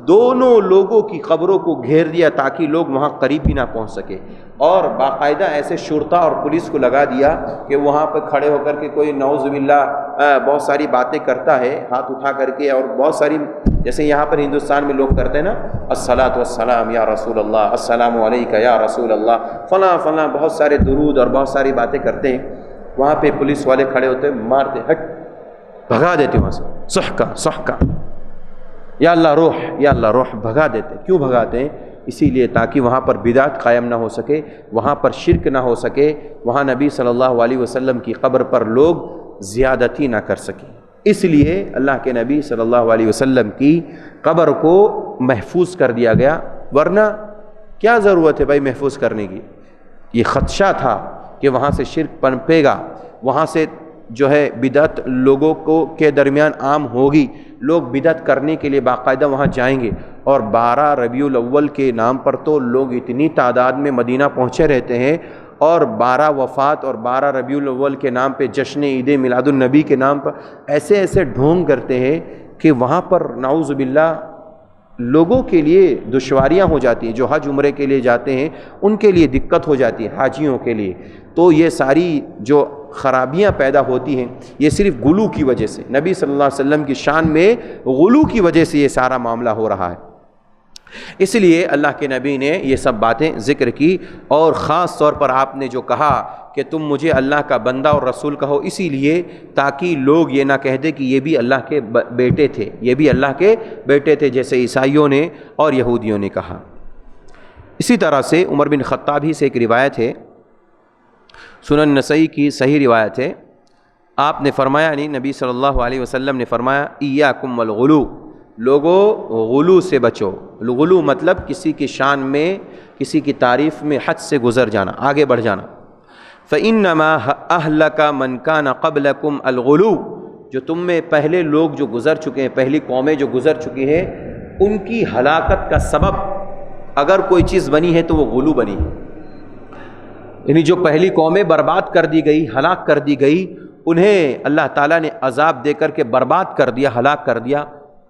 Speaker 2: دونوں لوگوں کی قبروں کو گھیر دیا تاکہ لوگ وہاں قریب بھی نہ پہنچ سکے، اور باقاعدہ ایسے شرطا اور پولیس کو لگا دیا کہ وہاں پہ کھڑے ہو کر کے کوئی نعوذ باللہ بہت ساری باتیں کرتا ہے ہاتھ اٹھا کر کے، اور بہت ساری جیسے یہاں پر ہندوستان میں لوگ کرتے ہیں نا، الصلاۃ والسلام یا رسول اللہ، السلام علیکہ یا رسول اللہ، فلاں فلاں، بہت سارے درود اور بہت ساری باتیں کرتے ہیں، وہاں پہ پولیس والے کھڑے ہوتے ہیں، مارتے، ہٹ، بھگا دیتے وہاں سے، سحقہ سحقہ، یا اللہ روح، یا اللہ روح، بھگا دیتے۔ کیوں بھگاتے ہیں؟ اسی لیے تاکہ وہاں پر بدعت قائم نہ ہو سکے، وہاں پر شرک نہ ہو سکے، وہاں نبی صلی اللہ علیہ وسلم کی قبر پر لوگ زیادتی نہ کر سکیں، اس لیے اللہ کے نبی صلی اللہ علیہ وسلم کی قبر کو محفوظ کر دیا گیا، ورنہ کیا ضرورت ہے بھائی محفوظ کرنے کی؟ یہ خدشہ تھا کہ وہاں سے شرک پنپے گا، وہاں سے جو ہے بدعت لوگوں کو کے درمیان عام ہوگی، لوگ بدعت کرنے کے لیے باقاعدہ وہاں جائیں گے، اور 12 ربیع الاول کے نام پر تو لوگ اتنی تعداد میں مدینہ پہنچے رہتے ہیں، اور 12 وفات اور 12 ربیع الاول کے نام پہ جشن عید میلاد النبی کے نام پر ایسے ایسے ڈھونگ کرتے ہیں کہ وہاں پر نعوذ باللہ لوگوں کے لیے دشواریاں ہو جاتی ہیں، جو حج عمرے کے لیے جاتے ہیں ان کے لیے دقت ہو جاتی ہے، حاجیوں کے لیے۔ تو یہ ساری جو خرابیاں پیدا ہوتی ہیں یہ صرف غلو کی وجہ سے، نبی صلی اللہ علیہ وسلم کی شان میں غلو کی وجہ سے یہ سارا معاملہ ہو رہا ہے۔ اس لیے اللہ کے نبی نے یہ سب باتیں ذکر کی، اور خاص طور پر آپ نے جو کہا کہ تم مجھے اللہ کا بندہ اور رسول کہو، اسی لیے تاکہ لوگ یہ نہ کہہ دے کہ یہ بھی اللہ کے بیٹے تھے، یہ بھی اللہ کے بیٹے تھے، جیسے عیسائیوں نے اور یہودیوں نے کہا۔ اسی طرح سے عمر بن خطاب ہی سے ایک روایت ہے، سنن نسائی کی صحیح روایت ہے، آپ نے فرمایا، یعنی نبی صلی اللہ علیہ وسلم نے فرمایا، ایاکم والغلو، لوگو غلو سے بچو۔ غلو مطلب کسی کی شان میں، کسی کی تعریف میں حد سے گزر جانا، آگے بڑھ جانا۔ فَإِنَّمَا أَهْلَكَ مَنْ كَانَ قَبْلَكُمْ الْغُلُو، جو تم میں پہلے لوگ جو گزر چکے ہیں، پہلی قومیں جو گزر چکی ہیں، ان کی ہلاکت کا سبب اگر کوئی چیز بنی ہے تو وہ غلو بنی ہے، یعنی جو پہلی قومیں برباد کر دی گئی، ہلاک کر دی گئی، انہیں اللہ تعالیٰ نے عذاب دے کر کے برباد کر دیا، ہلاک کر دیا،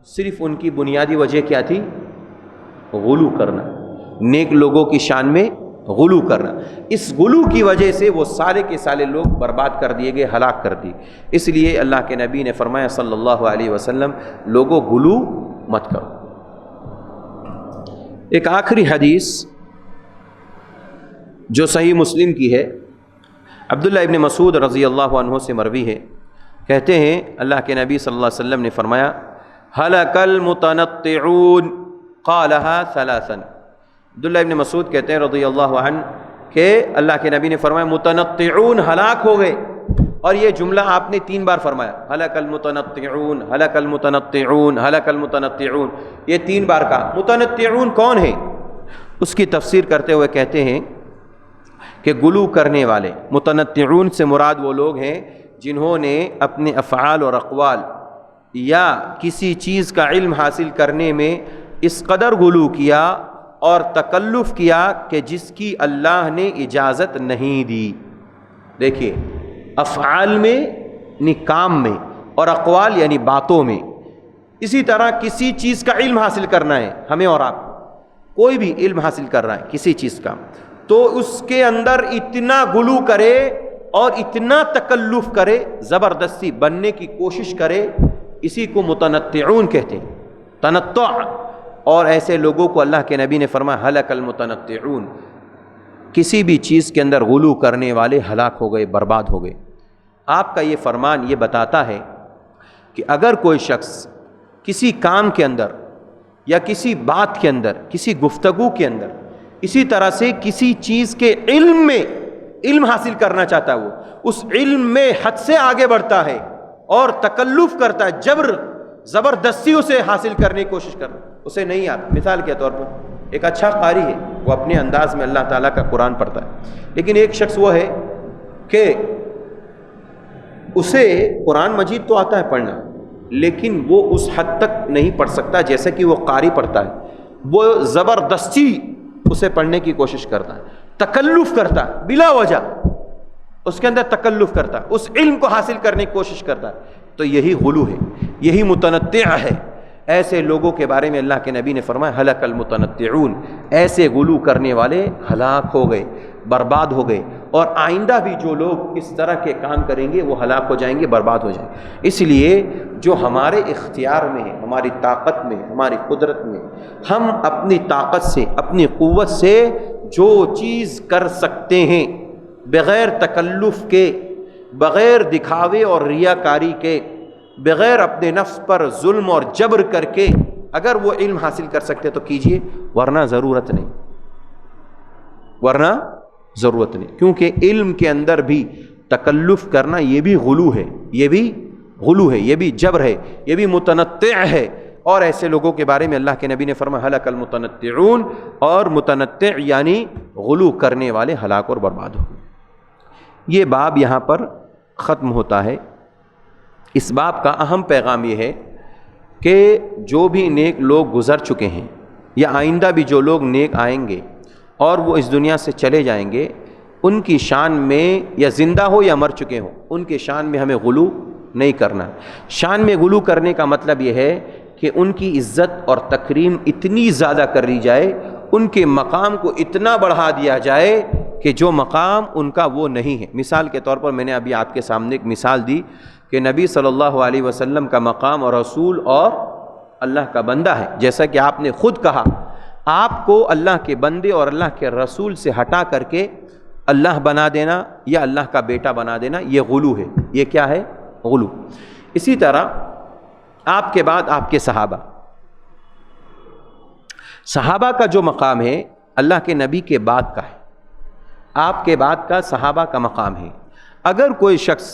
Speaker 2: صرف ان کی بنیادی وجہ کیا تھی؟ غلو کرنا، نیک لوگوں کی شان میں غلو کرنا۔ اس غلو کی وجہ سے وہ سارے کے سارے لوگ برباد کر دیے گئے، ہلاک کر دیے۔ اس لیے اللہ کے نبی نے فرمایا صلی اللہ علیہ وسلم، لوگوں غلو مت کرو۔ ایک آخری حدیث جو صحیح مسلم کی ہے، عبداللہ ابن مسعود رضی اللہ عنہ سے مروی ہے، کہتے ہیں اللہ کے نبی صلی اللہ علیہ وسلم نے فرمایا، ہلک المتنطعون قالها ثلاثا۔ عبداللہ ابن مسعود کہتے ہیں رضی اللہ عنہ کہ اللہ کے نبی نے فرمایا متنطعون ہلاک ہو گئے، اور یہ جملہ آپ نے 3 بار فرمایا، ہلک المتنطعون، ہلک المتنطعون، ہلک المتنطعون، یہ 3 بار کہا۔ متنطعون کون ہیں؟ اس کی تفسیر کرتے ہوئے کہتے ہیں کہ غلو کرنے والے۔ متنطعون سے مراد وہ لوگ ہیں جنہوں نے اپنے افعال اور اقوال یا کسی چیز کا علم حاصل کرنے میں اس قدر غلو کیا اور تکلف کیا کہ جس کی اللہ نے اجازت نہیں دی۔ دیکھیے، افعال میں یعنی کام میں، اور اقوال یعنی باتوں میں۔ اسی طرح کسی چیز کا علم حاصل کرنا ہے ہمیں اور آپ، کوئی بھی علم حاصل کر رہا ہے کسی چیز کا، تو اس کے اندر اتنا غلو کرے اور اتنا تکلف کرے، زبردستی بننے کی کوشش کرے، اسی کو متنطعون کہتے ہیں، تنطع۔ اور ایسے لوگوں کو اللہ کے نبی نے فرمایا ہلک المتنطعون، کسی بھی چیز کے اندر غلو کرنے والے ہلاک ہو گئے، برباد ہو گئے۔ آپ کا یہ فرمان یہ بتاتا ہے کہ اگر کوئی شخص کسی کام کے اندر یا کسی بات کے اندر، کسی گفتگو کے اندر، اسی طرح سے کسی چیز کے علم میں علم حاصل کرنا چاہتا ہے، وہ اس علم میں حد سے آگے بڑھتا ہے اور تکلف کرتا ہے، زبردستی اسے حاصل کرنے کی کوشش کرتا ہے، اسے نہیں آتا۔ مثال کے طور پر ایک اچھا قاری ہے، وہ اپنے انداز میں اللہ تعالیٰ کا قرآن پڑھتا ہے، لیکن ایک شخص وہ ہے کہ اسے قرآن مجید تو آتا ہے پڑھنا، لیکن وہ اس حد تک نہیں پڑھ سکتا جیسے کہ وہ قاری پڑھتا ہے، وہ زبردستی اسے پڑھنے کی کوشش کرتا ہے، تکلف کرتا ہے بلا وجہ، اس کے اندر تکلف کرتا ہے، اس علم کو حاصل کرنے کی کوشش کرتا ہے، تو یہی غلو ہے، یہی متنطع ہے۔ ایسے لوگوں کے بارے میں اللہ کے نبی نے فرمایا ہلک المتنطعون، ایسے غلو کرنے والے ہلاک ہو گئے، برباد ہو گئے، اور آئندہ بھی جو لوگ اس طرح کے کام کریں گے وہ ہلاک ہو جائیں گے، برباد ہو جائیں گے۔ اس لیے جو ہمارے اختیار میں ہے، ہماری طاقت میں، ہماری قدرت میں، ہم اپنی طاقت سے، اپنی قوت سے جو چیز کر سکتے ہیں بغیر تکلف کے، بغیر دکھاوے اور ریاکاری کے، بغیر اپنے نفس پر ظلم اور جبر کر کے اگر وہ علم حاصل کر سکتے تو کیجئے، ورنہ ضرورت نہیں، ورنہ ضرورت نہیں، کیونکہ علم کے اندر بھی تکلف کرنا یہ بھی غلو ہے، یہ بھی غلو ہے، یہ بھی جبر ہے، یہ بھی متنطع ہے۔ اور ایسے لوگوں کے بارے میں اللہ کے نبی نے فرمایا ہلک المتنطعون، اور متنطع یعنی غلو کرنے والے ہلاک اور برباد ہو۔ یہ باب یہاں پر ختم ہوتا ہے۔ اس باب کا اہم پیغام یہ ہے کہ جو بھی نیک لوگ گزر چکے ہیں یا آئندہ بھی جو لوگ نیک آئیں گے اور وہ اس دنیا سے چلے جائیں گے، ان کی شان میں، یا زندہ ہو یا مر چکے ہوں، ان کے شان میں ہمیں غلو نہیں کرنا۔ شان میں غلو کرنے کا مطلب یہ ہے کہ ان کی عزت اور تکریم اتنی زیادہ کر لی جائے، ان کے مقام کو اتنا بڑھا دیا جائے کہ جو مقام ان کا وہ نہیں ہے۔ مثال کے طور پر میں نے ابھی آپ کے سامنے ایک مثال دی کہ نبی صلی اللہ علیہ وسلم کا مقام اور رسول اور اللہ کا بندہ ہے، جیسا کہ آپ نے خود کہا، آپ کو اللہ کے بندے اور اللہ کے رسول سے ہٹا کر کے اللہ بنا دینا یا اللہ کا بیٹا بنا دینا، یہ غلو ہے۔ یہ کیا ہے؟ غلو۔ اسی طرح آپ کے بعد آپ کے صحابہ کا جو مقام ہے اللہ کے نبی کے بعد کا ہے، آپ کے بعد کا صحابہ کا مقام ہے۔ اگر کوئی شخص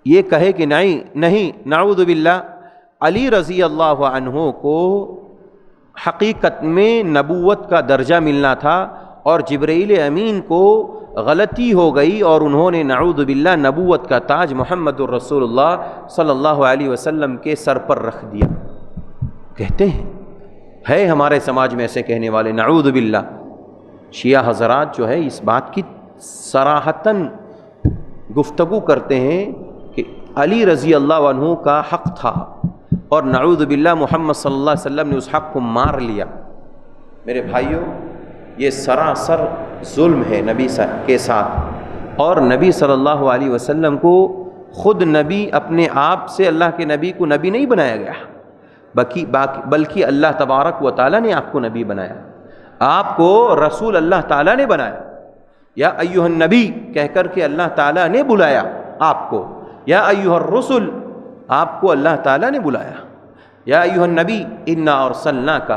Speaker 2: یہ کہے کہ نہیں، نعوذ باللہ، علی رضی اللہ عنہ کو حقیقت میں نبوت کا درجہ ملنا تھا اور جبرائیل امین کو غلطی ہو گئی اور انہوں نے نعوذ باللہ نبوت کا تاج محمد الرسول اللہ صلی اللہ علیہ وسلم کے سر پر رکھ دیا، کہتے ہیں، ہے ہمارے سماج میں ایسے کہنے والے، نعوذ باللہ۔ شیعہ حضرات جو ہے اس بات کی صراحتاً گفتگو کرتے ہیں کہ علی رضی اللہ عنہ کا حق تھا اور نعوذ باللہ محمد صلی اللہ علیہ وسلم نے اس حق کو مار لیا۔ میرے بھائیوں، یہ سراسر ظلم ہے نبی کے ساتھ، اور نبی صلی اللہ علیہ وسلم کو خود نبی اپنے آپ سے اللہ کے نبی کو نبی نہیں بنایا گیا، بلکہ اللہ تبارک و تعالیٰ نے آپ کو نبی بنایا، آپ کو رسول اللہ تعالیٰ نے بنایا۔ یا ایھا النبی کہہ کر کے اللہ تعالیٰ نے بلایا آپ کو، یا ایھا الرسل آپ کو اللہ تعالیٰ نے بلایا، یا ایھا النبی انا ارسلناک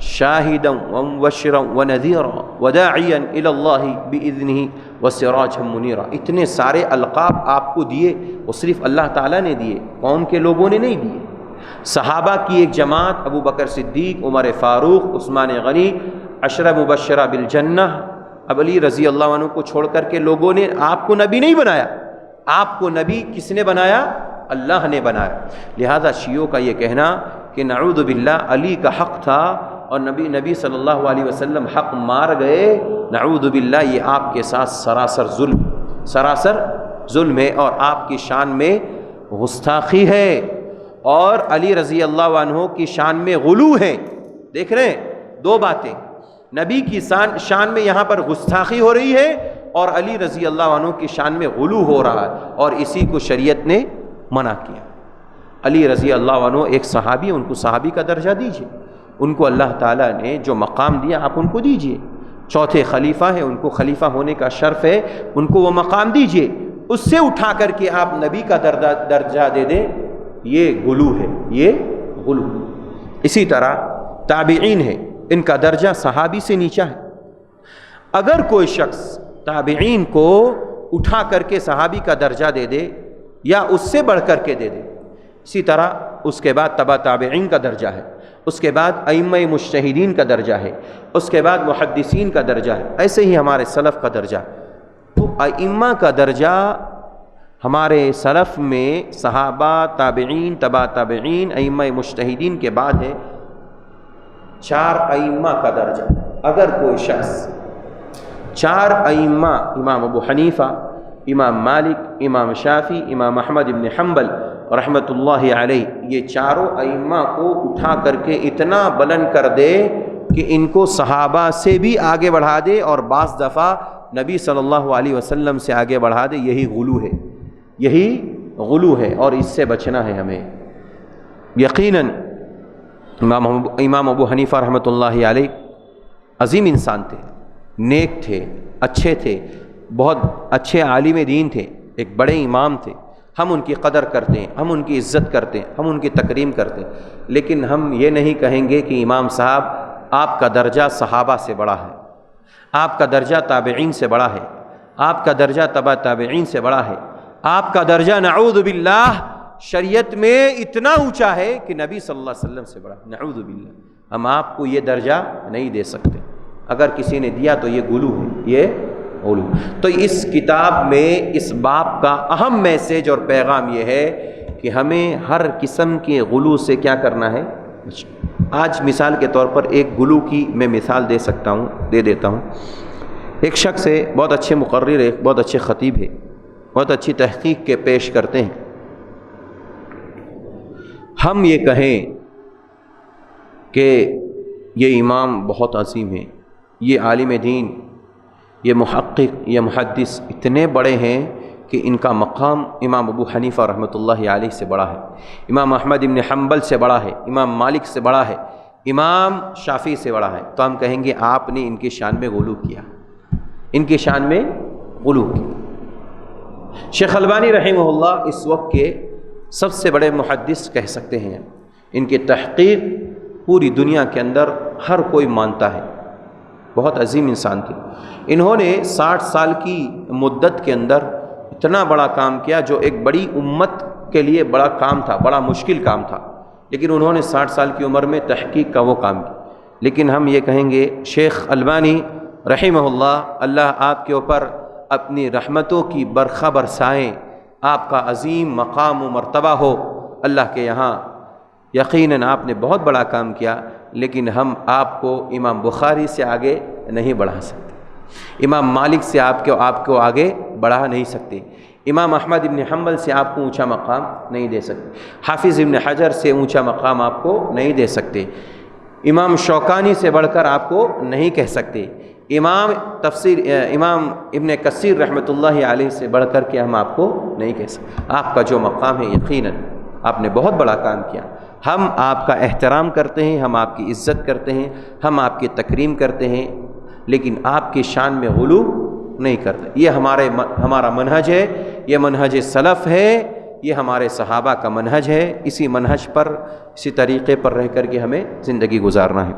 Speaker 2: شاہدا ومبشرا ونذیرا وداعیا الی اللہ باذنہ وسراجا منیرا۔ اتنے سارے القاب آپ کو دیے، وہ صرف اللہ تعالیٰ نے دیے، قوم کے لوگوں نے نہیں دیے۔ صحابہ کی ایک جماعت، ابو بکر صدیق، عمر فاروق، عثمان غنی، عشرہ مبشرہ بالجنہ، اب علی رضی اللہ عنہ کو چھوڑ کر کے لوگوں نے آپ کو نبی نہیں بنایا۔ آپ کو نبی کس نے بنایا؟ اللہ نے بنایا۔ لہذا شیعوں کا یہ کہنا کہ نعوذ باللہ علی کا حق تھا اور نبی صلی اللہ علیہ وسلم حق مار گئے، نعوذ باللہ، یہ آپ کے ساتھ سراسر ظلم ہے اور آپ کی شان میں گستاخی ہے، اور علی رضی اللہ عنہ کی شان میں غلو ہے۔ دیکھ رہے ہیں دو باتیں، نبی کی شان میں یہاں پر گستاخی ہو رہی ہے اور علی رضی اللہ عنہ کی شان میں غلو ہو رہا ہے، اور اسی کو شریعت نے منع کیا۔ علی رضی اللہ عنہ ایک صحابی، ان کو صحابی کا درجہ دیجئے، ان کو اللہ تعالیٰ نے جو مقام دیا آپ ان کو دیجئے۔ چوتھے خلیفہ ہیں، ان کو خلیفہ ہونے کا شرف ہے، ان کو وہ مقام دیجئے۔ اس سے اٹھا کر کے آپ نبی کا درجہ دے دیں، یہ غلو ہے، یہ غلو۔ اسی طرح تابعین ہے، ان کا درجہ صحابی سے نیچا ہے۔ اگر کوئی شخص تابعین کو اٹھا کر کے صحابی کا درجہ دے دے یا اس سے بڑھ کر کے دے دے، اسی طرح اس کے بعد تبع تابعین کا درجہ ہے، اس کے بعد ائمہ مجتہدین کا درجہ ہے، اس کے بعد محدثین کا درجہ ہے، ایسے ہی ہمارے سلف کا درجہ۔ تو ائمہ کا درجہ ہمارے سلف میں صحابہ، تابعین، تبع تابعین، ائمہ مجتہدین کے بعد ہے 4 ائمہ کا درجہ۔ اگر کوئی شخص 4 ائمہ، امام ابو حنیفہ، امام مالک، امام شافعی، امام احمد بن حنبل رحمۃ اللہ علیہ، یہ چاروں ائمہ کو اٹھا کر کے اتنا بلند کر دے کہ ان کو صحابہ سے بھی آگے بڑھا دے اور بعض دفعہ نبی صلی اللہ علیہ وسلم سے آگے بڑھا دے، یہی غلو ہے، یہی غلو ہے، اور اس سے بچنا ہے ہمیں۔ یقیناً امام ابو حنیفہ رحمۃ اللہ علیہ عظیم انسان تھے، نیک تھے، اچھے تھے، بہت اچھے عالم دین تھے، ایک بڑے امام تھے۔ ہم ان کی قدر کرتے ہیں، ہم ان کی عزت کرتے ہیں، ہم ان کی تکریم کرتے ہیں، لیکن ہم یہ نہیں کہیں گے کہ امام صاحب آپ کا درجہ صحابہ سے بڑا ہے، آپ کا درجہ تابعین سے بڑا ہے، آپ کا درجہ تبع تابعین سے بڑا ہے، آپ کا درجہ نعوذ باللہ شریعت میں اتنا اونچا ہے کہ نبی صلی اللہ علیہ وسلم سے بڑا، نعوذ باللہ۔ ہم آپ کو یہ درجہ نہیں دے سکتے، اگر کسی نے دیا تو یہ غلو ہے، یہ غلو۔ تو اس کتاب میں اس باب کا اہم میسیج اور پیغام یہ ہے کہ ہمیں ہر قسم کے غلو سے کیا کرنا ہے۔ آج مثال کے طور پر ایک غلو کی میں مثال دے دیتا ہوں۔ ایک شخص ہے، بہت اچھے مقرر ہے، بہت اچھے خطیب ہے، بہت اچھی تحقیق کے پیش کرتے ہیں۔ ہم یہ کہیں کہ یہ امام بہت عظیم ہے، یہ عالم دین، یہ محقق، یہ محدث اتنے بڑے ہیں کہ ان کا مقام امام ابو حنیفہ رحمۃ اللہ علیہ سے بڑا ہے، امام احمد بن حنبل سے بڑا ہے، امام مالک سے بڑا ہے، امام شافعی سے بڑا ہے۔ تو ہم کہیں گے آپ نے ان کی شان میں غلو کیا، ان کی شان میں غلو کیا۔ شیخ البانی رحمہ اللہ اس وقت کے سب سے بڑے محدث کہہ سکتے ہیں، ان کی تحقیق پوری دنیا کے اندر ہر کوئی مانتا ہے، بہت عظیم انسان تھے۔ انہوں نے 60 سال کی مدت کے اندر اتنا بڑا کام کیا جو ایک بڑی امت کے لیے بڑا کام تھا، بڑا مشکل کام تھا، لیکن انہوں نے 60 سال کی عمر میں تحقیق کا وہ کام کیا۔ لیکن ہم یہ کہیں گے شیخ البانی رحمہ اللہ، اللہ آپ کے اوپر اپنی رحمتوں کی برخہ برسائیں، آپ کا عظیم مقام و مرتبہ ہو اللہ کے یہاں۔ یقیناً آپ نے بہت بڑا کام کیا، لیکن ہم آپ کو امام بخاری سے آگے نہیں بڑھا سکتے، امام مالک سے آپ کو آگے بڑھا نہیں سکتے، امام احمد بن حنبل سے آپ کو اونچا مقام نہیں دے سکتے، حافظ ابن حجر سے اونچا مقام آپ کو نہیں دے سکتے، امام شوکانی سے بڑھ کر آپ کو نہیں کہہ سکتے، امام ابن کثیر رحمۃ اللہ علیہ سے بڑھ کر کے ہم آپ کو نہیں کہہ سکتے۔ آپ کا جو مقام ہے یقیناً آپ نے بہت بڑا کام کیا، ہم آپ کا احترام کرتے ہیں، ہم آپ کی عزت کرتے ہیں، ہم آپ کی تکریم کرتے ہیں، لیکن آپ کی شان میں غلو نہیں کرتے۔ یہ ہمارا منہج ہے، یہ منہج سلف ہے، یہ ہمارے صحابہ کا منہج ہے، اسی منہج پر، اسی طریقے پر رہ کر کے ہمیں زندگی گزارنا ہے۔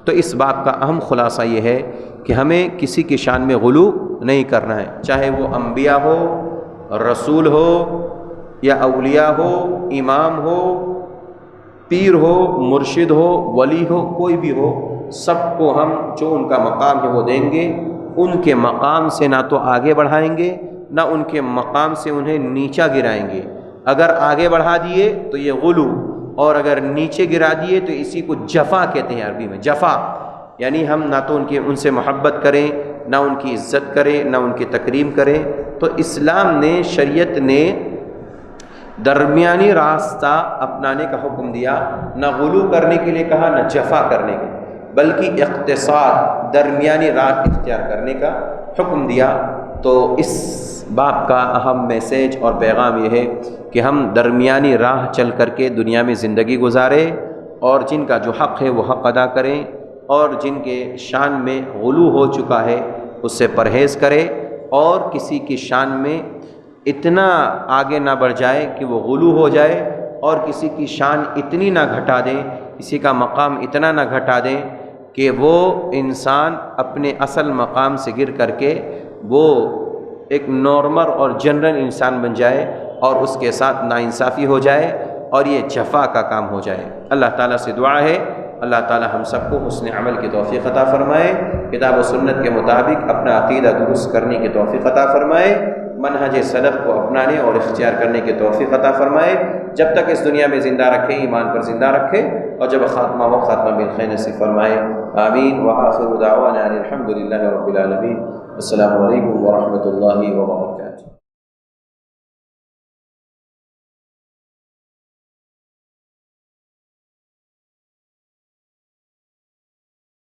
Speaker 2: تو اس باب کا اہم خلاصہ یہ ہے کہ ہمیں کسی کی شان میں غلو نہیں کرنا ہے، چاہے وہ انبیاء ہو، رسول ہو، یا اولیاء ہو، امام ہو، پیر ہو، مرشد ہو، ولی ہو، کوئی بھی ہو، سب کو ہم جو ان کا مقام ہے وہ دیں گے۔ ان کے مقام سے نہ تو آگے بڑھائیں گے، نہ ان کے مقام سے انہیں نیچا گرائیں گے۔ اگر آگے بڑھا دیے تو یہ غلو، اور اگر نیچے گرا دیے تو اسی کو جفا کہتے ہیں عربی میں، جفا، یعنی ہم نہ تو ان سے محبت کریں، نہ ان کی عزت کریں، نہ ان کی تکریم کریں۔ تو اسلام نے، شریعت نے درمیانی راستہ اپنانے کا حکم دیا، نہ غلو کرنے کے لیے کہا، نہ جفا کرنے کے، بلکہ اقتصاد، درمیانی راہ اختیار کرنے کا حکم دیا۔ تو اس باب کا اہم میسیج اور پیغام یہ ہے کہ ہم درمیانی راہ چل کر کے دنیا میں زندگی گزاریں، اور جن کا جو حق ہے وہ حق ادا کریں، اور جن کے شان میں غلو ہو چکا ہے اس سے پرہیز کریں، اور کسی کی شان میں اتنا آگے نہ بڑھ جائے کہ وہ غلو ہو جائے، اور کسی کی شان اتنی نہ گھٹا دیں، کسی کا مقام اتنا نہ گھٹا دیں کہ وہ انسان اپنے اصل مقام سے گر کر کے وہ ایک نارمل اور جنرل انسان بن جائے، اور اس کے ساتھ ناانصافی ہو جائے، اور یہ جفا کا کام ہو جائے۔ اللہ تعالیٰ سے دعا ہے اللہ تعالیٰ ہم سب کو حسن عمل کی توفیق عطا فرمائے، کتاب و سنت کے مطابق اپنا عقیدہ درست کرنے کی توفیق عطا فرمائے، منہج سلف کو اپنانے اور اختیار کرنے کی توفیق عطا فرمائے۔ جب تک اس دنیا میں زندہ رکھے، ایمان پر زندہ رکھے۔ اور جب خاتمہ ہو خاتمہ بالخیر نصیب فرمائے، آمین۔ وآخر دعوانا ان الحمد للہ رب العالمین۔ السلام علیکم ورحمۃ اللہ وبرکاتہ۔